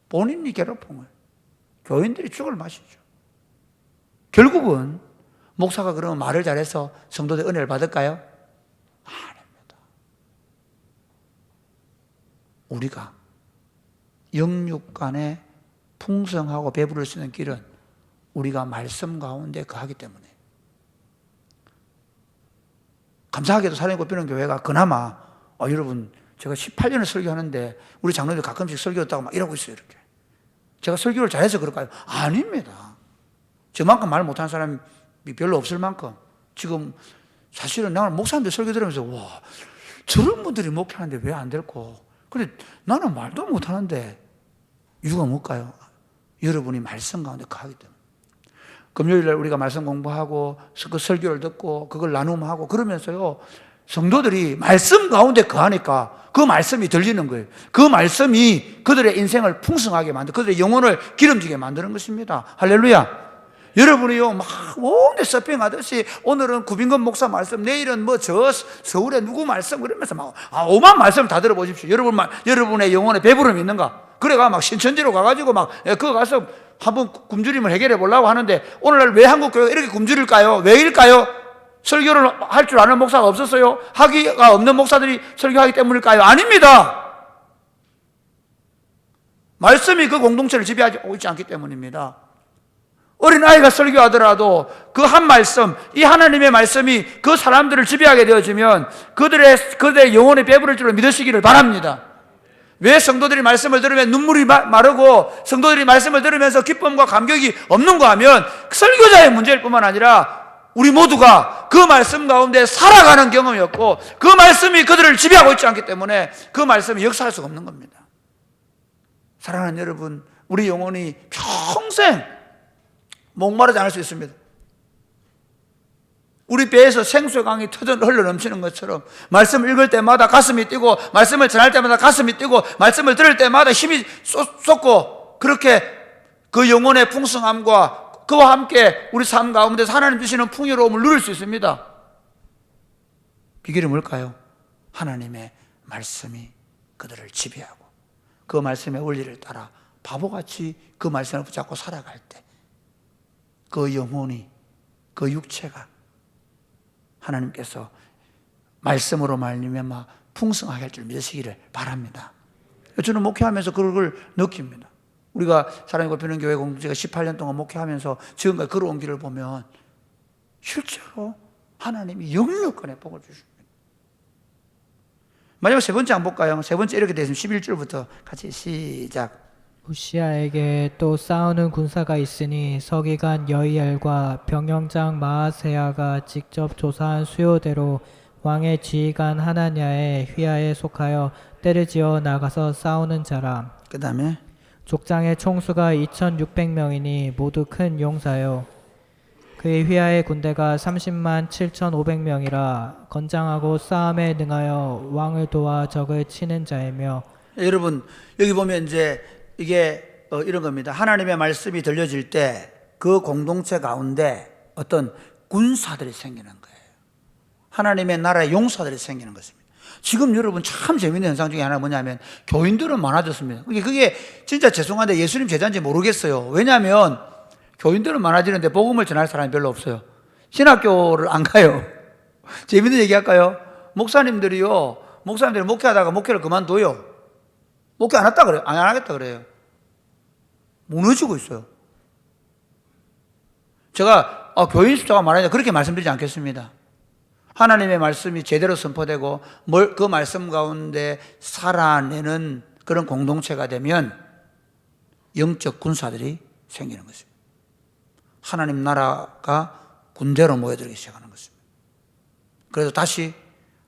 본인이 괴롭은 거예요. 교인들이 죽을 맛이죠. 결국은 목사가 그러면 말을 잘해서 성도들 은혜를 받을까요? 아닙니다. 우리가 영육간에 풍성하고 배부를 수 있는 길은 우리가 말씀 가운데 거하기 때문에. 감사하게도 사랑의 꽃피는 교회가 그나마 여러분 제가 18년을 설교하는데 우리 장로들 가끔씩 설교했다고 막 이러고 있어요. 이렇게 제가 설교를 잘해서 그럴까요? 아닙니다. 저만큼 말 못하는 사람이 별로 없을 만큼 지금 사실은 나는 목사님들 설교 들으면서 와 저런 분들이 목회하는데 왜 안 될까? 근데 나는 말도 못하는데 이유가 뭘까요? 여러분이 말씀 가운데 거하기 때문에. 금요일날 우리가 말씀 공부하고 그 설교를 듣고 그걸 나눔하고 그러면서요 성도들이 말씀 가운데 거하니까 그 말씀이 들리는 거예요. 그 말씀이 그들의 인생을 풍성하게 만들고 그들의 영혼을 기름지게 만드는 것입니다. 할렐루야. 여러분이요 막 온데 서핑하듯이 오늘은 구빈건 목사 말씀, 내일은 뭐 저 서울에 누구 말씀 그러면서 막 오만 말씀 다 들어보십시오. 여러분의 영혼에 배부름이 있는가? 그래가 막 신천지로 가가지고 막 그거 가서 한번 굶주림을 해결해 보려고 하는데 오늘날 왜 한국교회가 이렇게 굶주릴까요? 왜일까요? 설교를 할 줄 아는 목사가 없었어요? 하기가 없는 목사들이 설교하기 때문일까요? 아닙니다. 말씀이 그 공동체를 지배하고 있지 않기 때문입니다. 어린아이가 설교하더라도 그 한 말씀, 이 하나님의 말씀이 그 사람들을 지배하게 되어지면 그들의 영혼이 배부를 줄로 믿으시기를 바랍니다. 왜 성도들이 말씀을 들으면 눈물이 마르고 성도들이 말씀을 들으면서 기쁨과 감격이 없는가 하면 설교자의 문제일 뿐만 아니라 우리 모두가 그 말씀 가운데 살아가는 경험이었고 그 말씀이 그들을 지배하고 있지 않기 때문에 그 말씀이 역사할 수가 없는 겁니다. 사랑하는 여러분, 우리 영혼이 평생 목마르지 않을 수 있습니다. 우리 배에서 생수의 강이 터져 흘러 넘치는 것처럼 말씀을 읽을 때마다 가슴이 뛰고 말씀을 전할 때마다 가슴이 뛰고 말씀을 들을 때마다 힘이 쏟고 그렇게 그 영혼의 풍성함과 그와 함께 우리 삶 가운데서 하나님 주시는 풍요로움을 누릴 수 있습니다. 비결이 뭘까요? 하나님의 말씀이 그들을 지배하고 그 말씀의 원리를 따라 바보같이 그 말씀을 붙잡고 살아갈 때 그 영혼이, 그 육체가 하나님께서 말씀으로 말미암아 풍성하게 할 줄 믿으시기를 바랍니다. 저는 목회하면서 그걸 느낍니다. 우리가 사랑의 꽃피는 교회 공동체가 18년 동안 목회하면서 지금까지 걸어온 길을 보면 실제로 하나님이 영육간에 복을 주십니다. 마지막 세 번째 한번 볼까요? 세 번째 이렇게 되어 있습니다. 11절부터 같이 시작. 우시아에게 또 싸우는 군사가 있으니 서기관 여이엘과 병영장 마아세야가 직접 조사한 수요대로 왕의 지휘관 하나냐의 휘하에 속하여 떼를 지어 나가서 싸우는 자라. 그 다음에 족장의 총수가 2600명이니 모두 큰 용사요. 그의 휘하의 군대가 30만 7500명이라 건장하고 싸움에 능하여 왕을 도와 적을 치는 자이며. 여러분 여기 보면 이제 이게 이런 겁니다. 하나님의 말씀이 들려질 때 그 공동체 가운데 어떤 군사들이 생기는 거예요. 하나님의 나라의 용사들이 생기는 것입니다. 지금 여러분 참 재밌는 현상 중에 하나가 뭐냐면 교인들은 많아졌습니다. 그게 진짜 죄송한데 예수님 제자인지 모르겠어요. 왜냐하면 교인들은 많아지는데 복음을 전할 사람이 별로 없어요. 신학교를 안 가요. 재밌는 얘기 할까요? 목사님들이 목회하다가 목회를 그만둬요. 목회 안 했다 그래요. 안 하겠다 그래요. 무너지고 있어요. 제가 교인 숫자가 많아지냐 그렇게 말씀드리지 않겠습니다. 하나님의 말씀이 제대로 선포되고 그 말씀 가운데 살아내는 그런 공동체가 되면 영적 군사들이 생기는 것입니다. 하나님 나라가 군대로 모여들기 시작하는 것입니다. 그래서 다시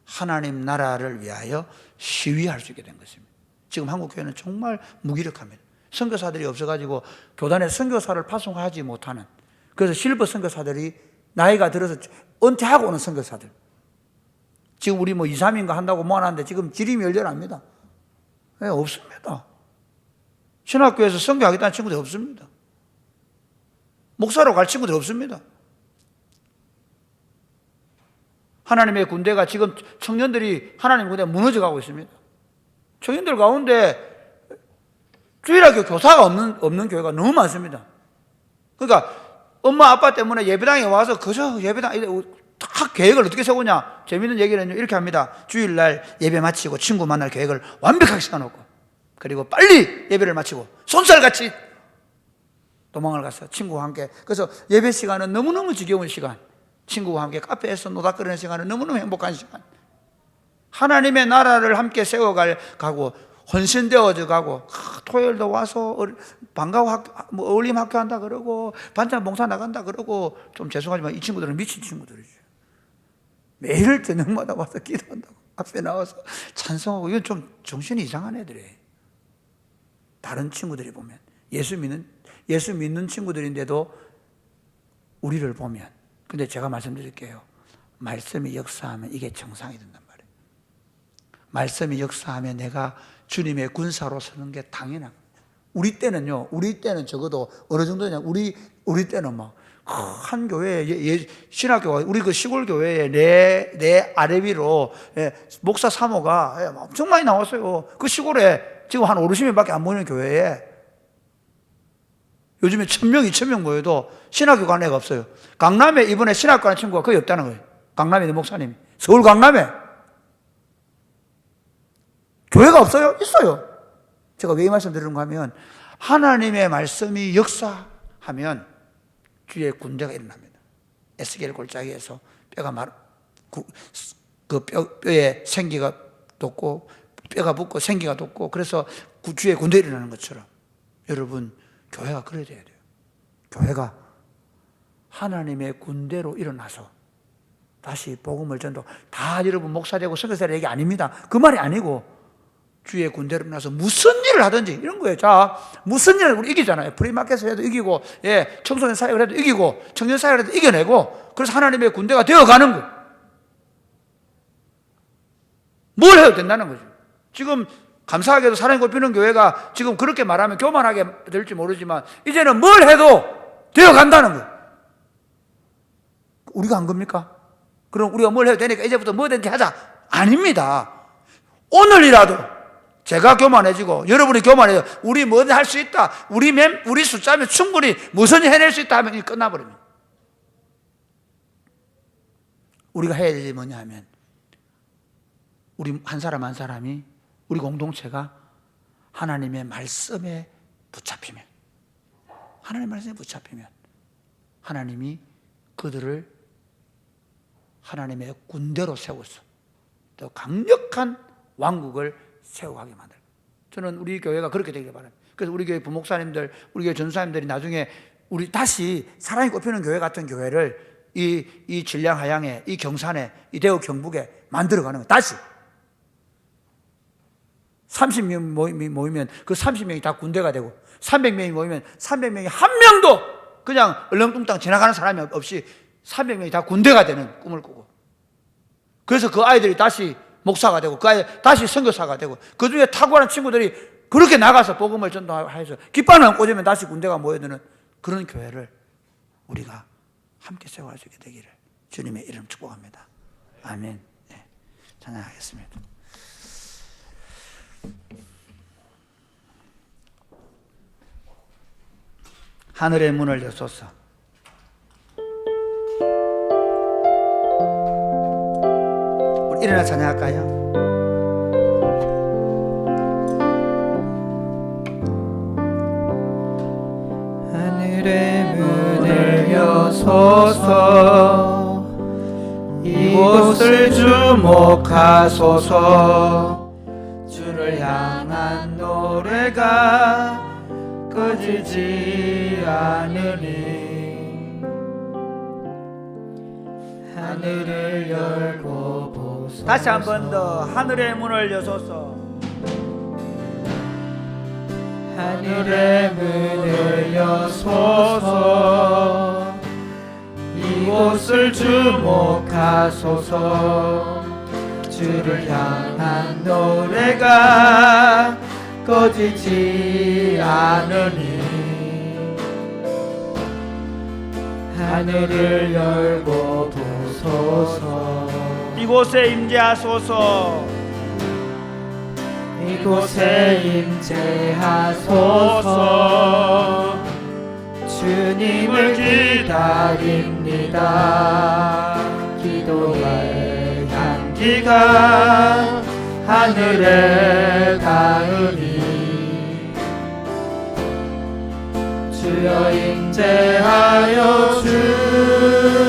하나님 나라를 위하여 시위할 수 있게 된 것입니다. 지금 한국 교회는 정말 무기력합니다. 선교사들이 없어가지고 교단에 선교사를 파송하지 못하는, 그래서 실버 선교사들이 나이가 들어서 은퇴하고 오는 선교사들, 지금 우리 2, 3인가 한다고 모아놨는데 지금 지림이 열렬합니다. 네, 없습니다. 신학교에서 선교하겠다는 친구들 없습니다. 목사로 갈 친구들 없습니다. 하나님의 군대가 지금 청년들이 하나님의 군대가 무너져가고 있습니다. 청년들 가운데 주일학교 교사가 없는 교회가 너무 많습니다. 그러니까 엄마 아빠 때문에 예배당에 와서 그저 예배당 다 계획을 어떻게 세우냐. 재밌는 얘기는 이렇게 합니다. 주일날 예배 마치고 친구 만날 계획을 완벽하게 세워놓고, 그리고 빨리 예배를 마치고 손살같이 도망을 갔어요. 친구와 함께. 그래서 예배 시간은 너무너무 지겨운 시간, 친구와 함께 카페에서 노닥거리는 시간은 너무너무 행복한 시간, 하나님의 나라를 함께 세워가고 헌신되어져 가고, 토요일도 와서 방과후 어울림 학교 한다 그러고 반찬 봉사 나간다 그러고, 좀 죄송하지만 이 친구들은 미친 친구들이죠. 매일 저녁마다 와서 기도한다고 앞에 나와서 찬송하고, 이건 좀 정신이 이상한 애들이에요. 다른 친구들이 보면 예수 믿는 친구들인데도 우리를 보면, 근데 제가 말씀드릴게요. 말씀이 역사하면 이게 정상이 된단 말이에요. 말씀이 역사하면 내가 주님의 군사로 서는 게 당연한 거예요. 우리 때는 적어도 어느 정도냐, 우리 때는 막 한 교회에 신학교가, 우리 그 시골 교회에 내 아래 위로 목사 사모가 엄청 많이 나왔어요. 그 시골에 지금 한 5, 60명밖에 안 모이는 교회에 요즘에 1000명, 2000명 모여도 신학교 가는 애가 없어요. 강남에 이번에 신학교 가는 친구가 거의 없다는 거예요. 강남에 있는 목사님. 서울 강남에 교회가 없어요? 있어요. 제가 왜 이 말씀 드리는가 하면, 하나님의 말씀이 역사하면 주의 군대가 일어납니다. 에스겔 골짜기에서 뼈에 생기가 돋고 뼈가 붙고 생기가 돋고, 그래서 주의 군대가 일어나는 것처럼 여러분, 교회가 그래야 돼요. 교회가 하나님의 군대로 일어나서 다시 복음을 전도, 다 여러분 목사 되고 선교사 되는 얘기 아닙니다. 그 말이 아니고 주의 군대로 일어나서 무슨 일을 하든지 이런 거예요. 자, 무슨 일을 우리 이기잖아요. 프리마켓을 해도 이기고, 청소년 사역을 해도 이기고, 청년 사역을 해도 이겨내고, 그래서 하나님의 군대가 되어가는 거예요. 뭘 해도 된다는 거죠. 지금 감사하게도 사랑이 꽃피는 교회가 지금 그렇게 말하면 교만하게 될지 모르지만, 이제는 뭘 해도 되어간다는 거예요. 우리가 한 겁니까? 그럼 우리가 뭘 해도 되니까 이제부터 뭐든지 하자. 아닙니다. 오늘이라도 제가 교만해지고 여러분이 교만해져, 우리 뭐든 할 수 있다, 우리 숫자면 충분히 무슨 일 해낼 수 있다 하면 끝나버립니다. 우리가 해야 될 일이 뭐냐 하면, 우리 한 사람 한 사람이, 우리 공동체가 하나님의 말씀에 붙잡히면, 하나님이 그들을 하나님의 군대로 세워서 더 강력한 왕국을 세워가게 만들고, 저는 우리 교회가 그렇게 되기를 바랍니다. 그래서 우리 교회 부목사님들, 우리 교회 전사님들이 나중에 우리 다시 사랑이 꼽히는 교회 같은 교회를 이 진량 하양에, 이 경산에, 이 대구 경북에 만들어가는 거예요. 다시 30명 모이면 그 30명이 다 군대가 되고 300명이 모이면 300명이 한 명도 그냥 얼렁뚱땅 지나가는 사람이 없이 300명이 다 군대가 되는 꿈을 꾸고, 그래서 그 아이들이 다시 목사가 되고 그 아이들 다시 선교사가 되고, 그 중에 탁월한 친구들이 그렇게 나가서 복음을 전도해서 깃발만 꽂으면 다시 군대가 모여드는 그런 교회를 우리가 함께 세워갈 수 있게 되기를 주님의 이름 축복합니다. 아멘. 네. 찬양하겠습니다. 하늘의 문을 여소서. 우리 일어나 찬양할까요? 하늘의 문을 여소서. 이곳을 주목하소서. 주를 향한 노래가 꺼지지 않으니 하늘을 열고 보소서. 다시 한 번 더. 하늘의 문을 여소서. 하늘의 문을 여소서. 이곳을 주목하소서. 주를 향한 노래가 꺼지지 않으니 하늘을 열고 보소서. 이곳에 임재하소서. 이곳에 임재하소서. 주님을 기다립니다. 기도의 향기가 하늘에 닿으니 주여 임재하여 주소서.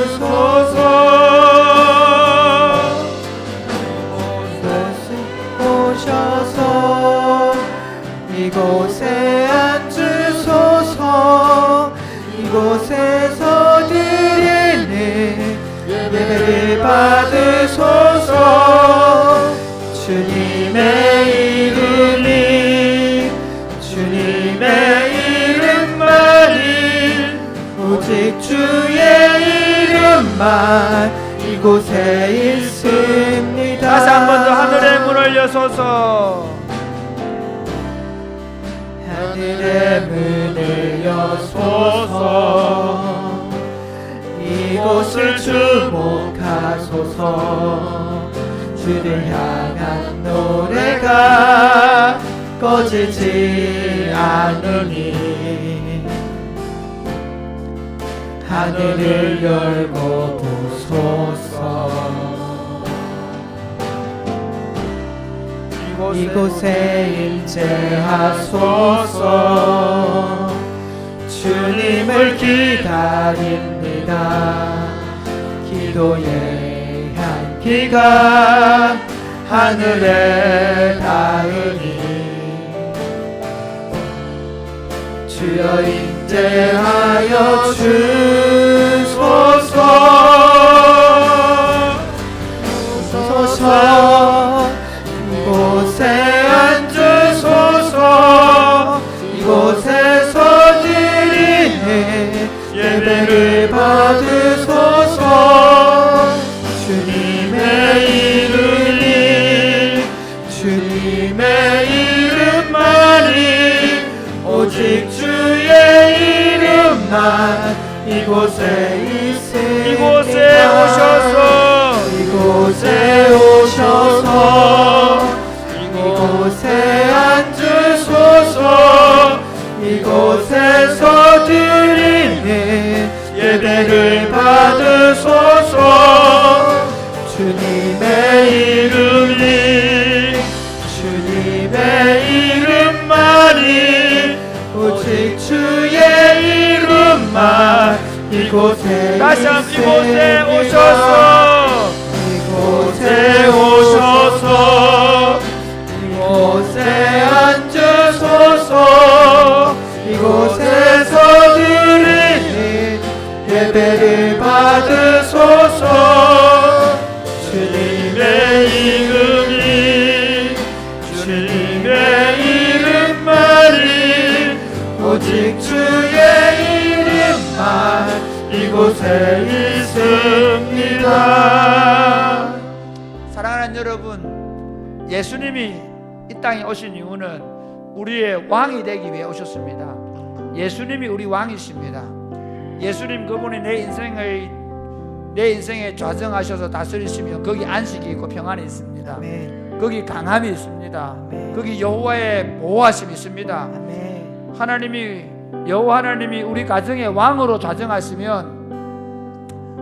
오셔서 이곳에 앉으소서. 이곳에서 드리는 예배를 받으소서. 주님의 이름이, 주님의 이름만이, 오직 주의 이름만 이곳에 있습니다. 다시 한 번 더. 하늘의 문을 여소서. 하늘의 문을 여소서. 이곳을 주목하소서. 주를 향한 노래가 꺼지지 않으니 하늘을 열고 보소서. 이곳에 임재하소서. 주님을 기다립니다. 기도의 향기가 하늘에 닿으니 주여 임재하여 주소서. 오소서. 이곳에 앉으소서. 이곳에서 드리는 예배를 받으소서. 주님의 이름이, 주님의 이름만이, 오직 주의 이름만 이곳에 있습니다. 이곳에 오셔서. 이곳에 오셔서. 이곳에 앉으소서. 이곳에서 드리는 예배를 받으소서. 주님의 이름이, 주님의 이름만이, 오직 주의 이름만 이곳에 다시 한 번. 이곳에 있습니다. 오셔서. 이곳에 오셔서. 이곳에 앉으소서. 여러분, 예수님이 이 땅에 오신 이유는 우리의 왕이 되기 위해 오셨습니다. 예수님이 우리 왕이십니다. 예수님 그분이 내 인생에 좌정하셔서 다스리시면 거기 안식이 있고 평안이 있습니다. 아멘. 거기 강함이 있습니다. 아멘. 거기 여호와의 보호하심이 있습니다. 아멘. 여호와 하나님이 우리 가정의 왕으로 좌정하시면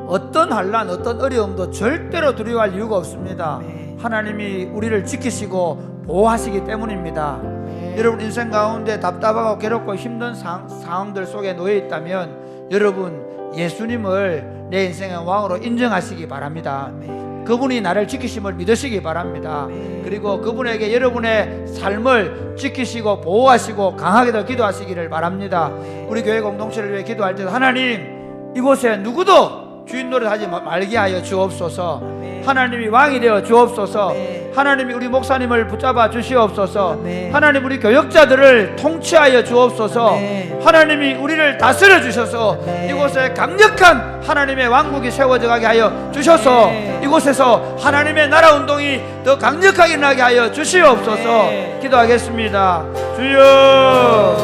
어떤 환난, 어떤 어려움도 절대로 두려워할 이유가 없습니다. 아멘. 하나님이 우리를 지키시고 보호하시기 때문입니다. 아멘. 여러분 인생 가운데 답답하고 괴롭고 힘든 상황들 속에 놓여 있다면 여러분 예수님을 내 인생의 왕으로 인정하시기 바랍니다. 아멘. 그분이 나를 지키심을 믿으시기 바랍니다. 아멘. 그리고 그분에게 여러분의 삶을 지키시고 보호하시고 강하게 더 기도하시기를 바랍니다. 아멘. 우리 교회 공동체를 위해 기도할 때도 하나님 이곳에 누구도 주인 노릇하지 말게 하여 주옵소서. 아멘. 하나님이 왕이 되어 주옵소서. 아멘. 하나님이 우리 목사님을 붙잡아 주시옵소서. 아멘. 하나님 우리 교역자들을 통치하여 주옵소서. 아멘. 하나님이 우리를 다스려 주셔서 아멘. 이곳에 강력한 하나님의 왕국이 세워져 가게 하여 주셔서 아멘. 이곳에서 하나님의 나라 운동이 더 강력하게 일어나게 하여 주시옵소서. 아멘. 기도하겠습니다. 주여,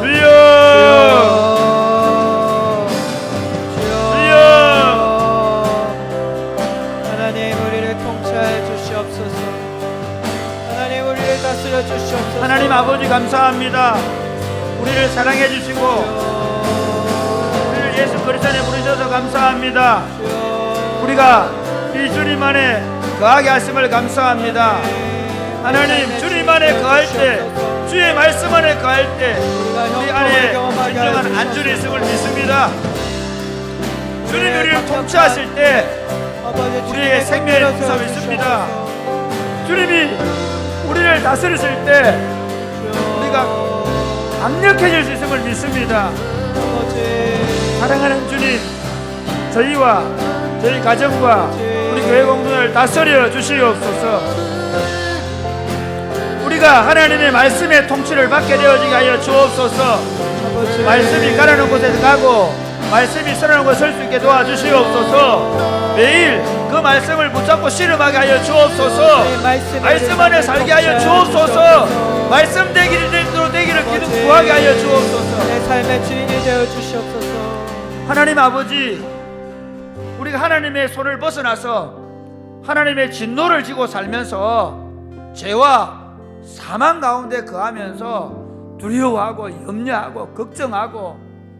주여, 하나님 우리를 통치하여 주시옵소서. 하나님 우리를 다스려 주시옵소서. 하나님 아버지 감사합니다. 우리를 사랑해 주시고 우리를 예수 그리스도 안에 부르셔서 감사합니다. 우리가 이 주님 안에 거하게 하심을 감사합니다. 하나님 주님 안에 거할 때, 주의 말씀 안에 거할 때 우리 안에 진정한 안전이 있음을 믿습니다. 주님이 우리를 통치하실 때 우리의 생명의 보상을 믿습니다. 주님이 우리를 다스리실 때 우리가 강력해질 수 있음을 믿습니다. 사랑하는 주님, 저희와 저희 가정과 우리 교회 공동을 다스려 주시옵소서. 우리가 하나님의 말씀의 통치를 받게 되어지게 하여 주옵소서. 말씀이 가라는 곳에 가고 말씀이 서라는 곳에 설 수 있게 도와주시옵소서. 매일 그 말씀을 붙잡고 씨름하게 하여 주옵소서. 말씀 안에 살게 하여 주옵소서. 말씀 되기를 기도 구하게 하여 주옵소서. 내 삶의 주인이 되어 주시옵소서. 하나님 아버지, 우리가 하나님의 손을 벗어나서 하나님의 진노를 지고 살면서 죄와 사망 가운데 거하면서 두려워하고 염려하고 걱정하고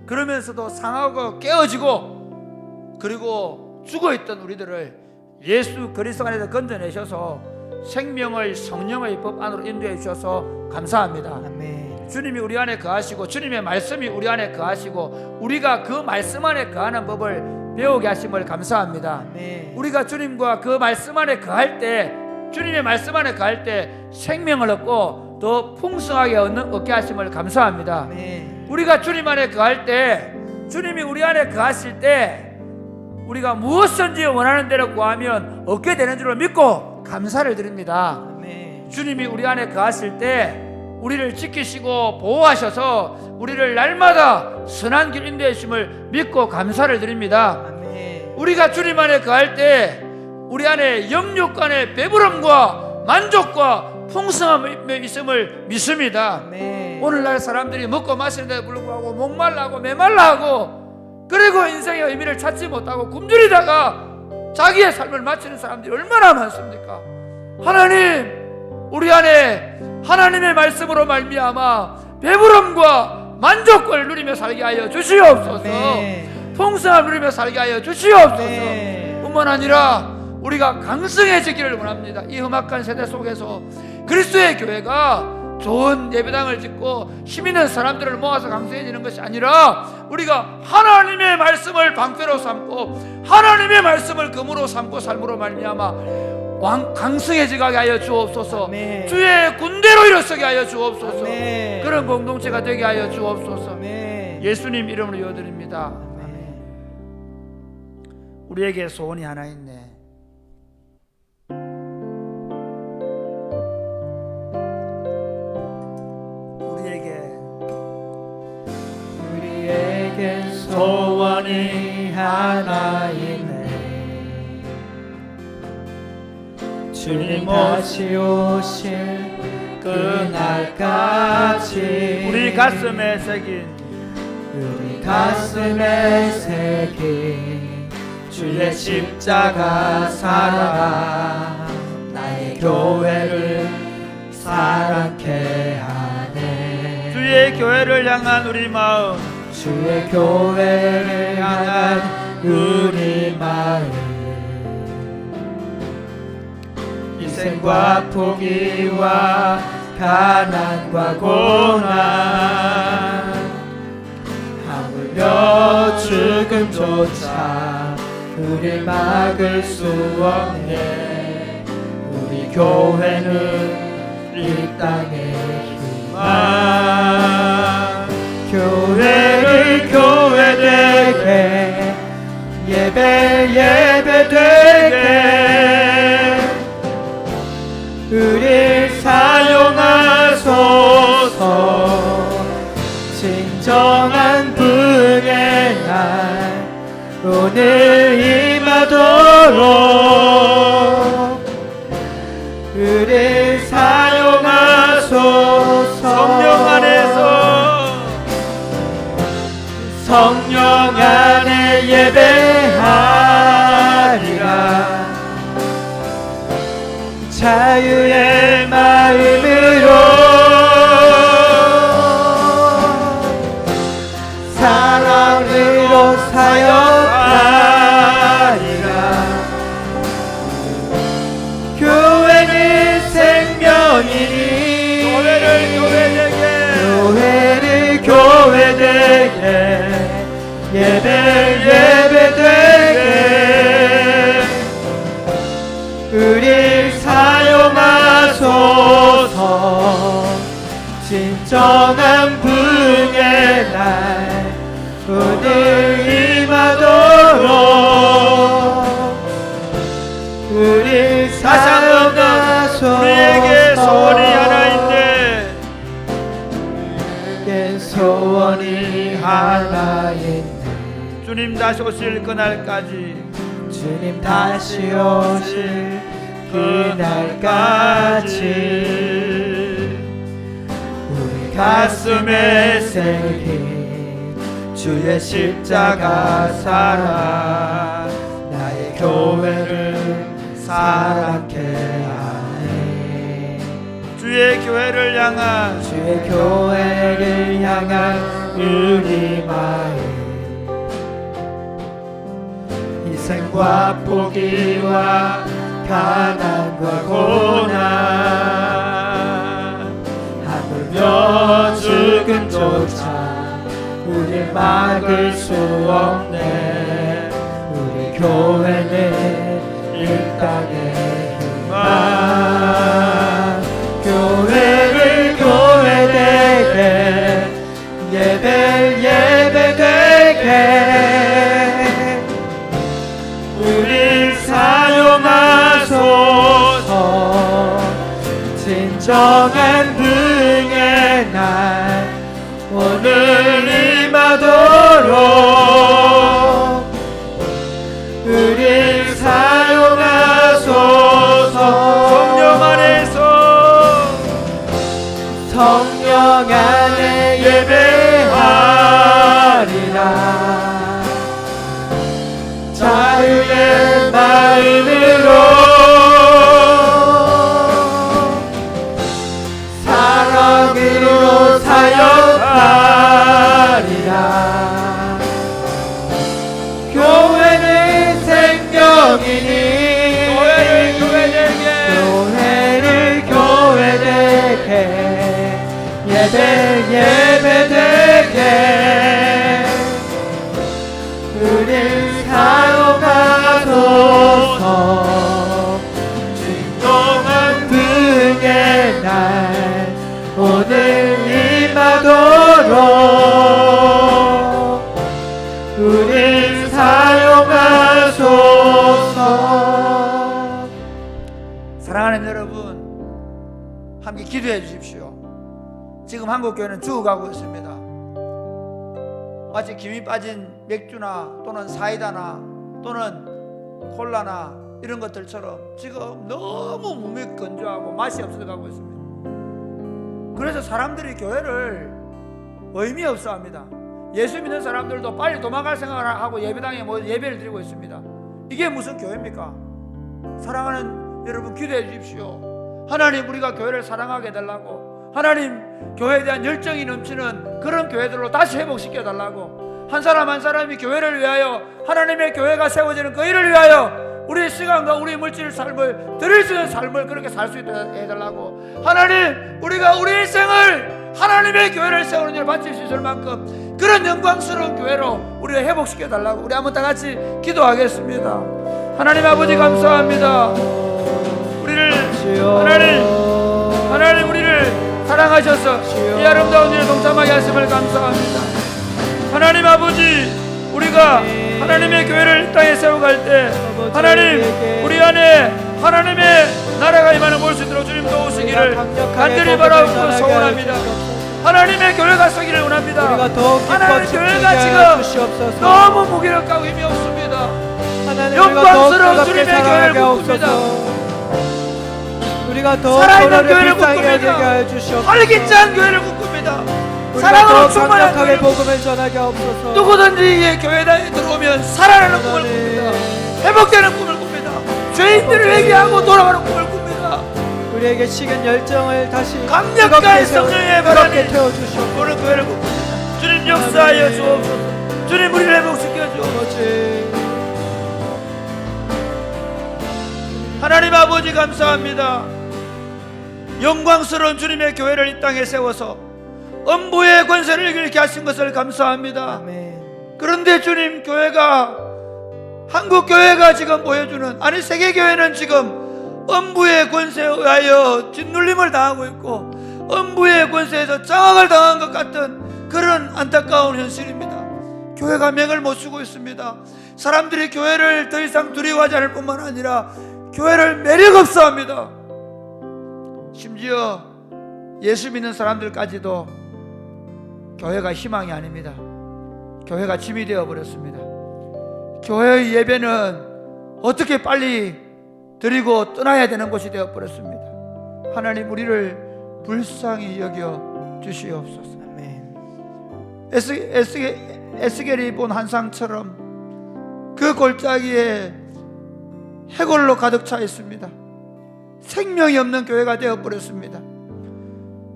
그러면서도 상하고 깨어지고 그리고 죽어있던 우리들을 예수 그리스도 안에서 건져내셔서 생명의 성령의 법 안으로 인도해 주셔서 감사합니다. 아멘. 주님이 우리 안에 거하시고 주님의 말씀이 우리 안에 거하시고 우리가 그 말씀 안에 거하는 법을 배우게 하심을 감사합니다. 아멘. 우리가 주님과 그 말씀 안에 거할 때, 주님의 말씀 안에 거할 때 생명을 얻고 더 풍성하게 얻게 하심을 감사합니다. 아멘. 우리가 주님 안에 거할 때, 주님이 우리 안에 거하실 때 우리가 무엇든지 원하는 대로 구하면 얻게 되는 줄을 믿고 감사를 드립니다. 아멘. 주님이 우리 안에 거하실 때 우리를 지키시고 보호하셔서 우리를 날마다 선한 길 인도해 주심을 믿고 감사를 드립니다. 아멘. 우리가 주님 안에 거할 때 우리 안에 영육 간의 배부름과 만족과 풍성함이 있음을 믿습니다. 아멘. 오늘날 사람들이 먹고 마시는데 불구하고 목말라하고 메말라하고 그리고 인생의 의미를 찾지 못하고 굶주리다가 자기의 삶을 마치는 사람들이 얼마나 많습니까? 하나님, 우리 안에 하나님의 말씀으로 말미암아 배부름과 만족을 누리며 살게 하여 주시옵소서. 아멘. 풍성함을 누리며 살게 하여 주시옵소서. 아멘. 뿐만 아니라 우리가 강성해지기를 원합니다. 이 험악한 세대 속에서 그리스도의 교회가 좋은 예배당을 짓고 힘 있는 사람들을 모아서 강성해지는 것이 아니라 우리가 하나님의 말씀을 방패로 삼고 하나님의 말씀을 금으로 삼고 삶으로 말미암아 강성해지게 하여 주옵소서. 아멘. 주의 군대로 일어서게 하여 주옵소서. 아멘. 그런 공동체가 되게 하여 주옵소서. 아멘. 예수님 이름으로 여드립니다. 아멘. 우리에게 소원이 하나 있네. 우리에게 소원이 하나 있네. 주님 다시 오실 그날까지 우리 가슴에 새긴 우리 가슴에 새긴 주의 십자가 사랑 나의 교회를 사랑케 하네. 주의 교회를 향한 우리 마음, 주의 교회를 향한 우리 마음, 희생과 포기와 가난과 고난 하물며 죽음조차 우릴 막을 수 없네. 우리 교회는 이 땅의 희망. 교회를 교회되게 예배되게 우릴 사용하소서. 진정한 분의 날 오늘 임하도록 우릴 사용하소서. 성령 안에서 성령 안에 예배하리라. 자유의 마음으로 사랑으로 사역하리라. 교회는 생명이니 교회를 교회되게 예배되게 우릴 사용하소서. 진정한 분의 날 오늘 임하도록 우릴 다시 한번 사용하소서. 우리에게 소원이 하나 있네. 우리에게 소원이 하나 있네. 주님 다시 오실 그날까지, 주님 다시 오실 그날까지 우리 가슴에 새긴 주의 십자가 사랑 나의 교회를 사랑케 하네. 주의 교회를 향한 주의 교회를 향한 우리 마음, 희생과 포기와 가난과 고난 하물며 죽음조차 우릴 막을 수 없네. 우리 교회는 이 땅의 희망. 교회를 교회되게 예배되게 우릴 사용하소서. 진정한 분의 날 오늘 임하도록 우릴 사용하소서. 성령 안에서 성령 안에 예배하리라. 자유의 마음으로 사랑으로 사역하리라. 교회는 생명이니 교회를 교회되게 예배되게 우릴 사용하소서. 진정한 분의 날 오늘 임하도록 우릴 사용하소서. 사랑하는 여러분, 함께 기도해 주십시오. 지금 한국교회는 죽어가고 있습니다. 마치 김이 빠진 맥주나 또는 사이다나 또는 콜라나 이런 것들처럼 지금 너무 몸이 건조하고 맛이 없어져 가고 있습니다. 그래서 사람들이 교회를 의미 없어 합니다. 예수 믿는 사람들도 빨리 도망갈 생각을 하고 예배당에 예배를 드리고 있습니다. 이게 무슨 교회입니까? 사랑하는 여러분, 기도해 주십시오. 하나님, 우리가 교회를 사랑하게 해달라고, 하나님 교회에 대한 열정이 넘치는 그런 교회들로 다시 회복시켜 달라고, 한 사람 한 사람이 교회를 위하여, 하나님의 교회가 세워지는 그 일을 위하여 우리의 시간과 우리의 물질 삶을 드릴 수 있는 삶을 그렇게 살 수 있도록 해달라고, 하나님, 우리가 우리 일생을 하나님의 교회를 세우는 일을 바칠 수 있을 만큼 그런 영광스러운 교회로 우리를 회복시켜 달라고, 우리 한번 다 같이 기도하겠습니다. 하나님 아버지, 감사합니다. 우리를 하나님 우리를 사랑하셔서 이 아름다운 일에 동참하게 하심을 감사합니다. 하나님 아버지, 우리가 하나님의 교회를 이 땅에 세워갈 때 하나님, 우리 안에 하나님의 나라가 임하는 볼 수 있도록 주님 도우시기를 간절히 바라고 소원합니다. 하나님의 교회가 서기를 원합니다. 하나님의 교회가 지금 너무 무기력하고 힘이 없습니다. 영광스러운 주님의 교회를 꿈꿉니다. 살아있는 교회를 꿈꿉니다. 활기찬 교회를 꿈꿉니다. 사랑으로 충만한 교회를 꿈꿉니다. 누구든지 이 교회에 들어오면 살아나는 꿈을 꿉니다. 회복되는 꿈을 꿉니다. 죄인들을 회개하고 돌아가는 꿈을 꿉니다. 우리에게 식은 열정을 다시 강력한 성령의 바람이 태워주시옵소서. 오늘 교회를 꿈꿉니다. 주님 역사하여 주옵소서. 주님 우리를 회복시켜 주옵소서. 하나님 아버지, 감사합니다. 영광스러운 주님의 교회를 이 땅에 세워서 음부의 권세를 이기게 하신 것을 감사합니다. 아멘. 그런데 주님, 교회가, 한국 교회가 지금 보여주는, 아니 세계 교회는 지금 음부의 권세에 의하여 짓눌림을 당하고 있고 음부의 권세에서 장악을 당한 것 같은 그런 안타까운 현실입니다. 교회가 명을 못 쓰고 있습니다. 사람들이 교회를 더 이상 두려워하지 않을 뿐만 아니라 교회를 매력 없어 합니다. 심지어 예수 믿는 사람들까지도 교회가 희망이 아닙니다. 교회가 짐이 되어 버렸습니다. 교회의 예배는 어떻게 빨리 드리고 떠나야 되는 곳이 되어 버렸습니다. 하나님, 우리를 불쌍히 여겨 주시옵소서. 아멘. 에스겔이 본 환상처럼 그 골짜기에 해골로 가득 차 있습니다. 생명이 없는 교회가 되어 버렸습니다.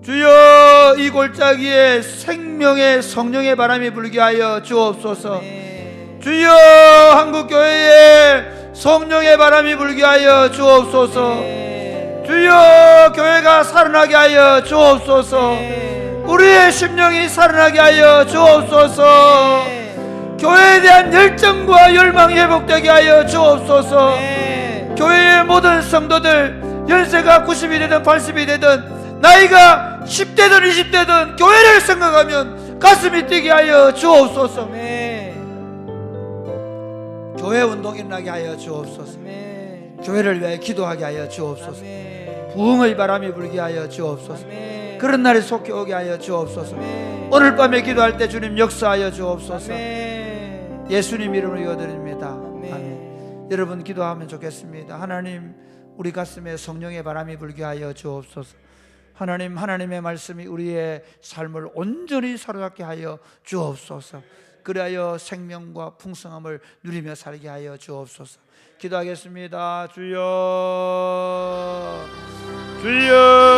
주여, 이 골짜기에 생명의 성령의 바람이 불게 하여 주옵소서. 아멘. 주여, 한국 교회에 성령의 바람이 불게 하여 주옵소서. 아멘. 주여, 교회가 살아나게 하여 주옵소서. 아멘. 우리의 심령이 살아나게 하여 주옵소서. 아멘. 교회에 대한 열정과 열망이 회복되게 하여 주옵소서. 아멘. 교회의 모든 성도들, 연세가 90이 되든 80이 되든 나이가 10대든 20대든 교회를 생각하면 가슴이 뛰게 하여 주옵소서. 아멘. 교회 운동이 나게 하여 주옵소서. 아멘. 교회를 위해 기도하게 하여 주옵소서. 아멘. 부흥의 바람이 불게 하여 주옵소서. 아멘. 그런 날이 속히 오게 하여 주옵소서. 아멘. 오늘 밤에 기도할 때 주님 역사하여 주옵소서. 아멘. 예수님 이름으로 기도드립니다. 아멘. 아멘. 여러분 기도하면 좋겠습니다. 하나님, 우리 가슴에 성령의 바람이 불게 하여 주옵소서. 하나님, 하나님의 말씀이 우리의 삶을 온전히 사로잡게 하여 주옵소서. 그리하여 생명과 풍성함을 누리며 살게 하여 주옵소서. 기도하겠습니다. 주여, 주여.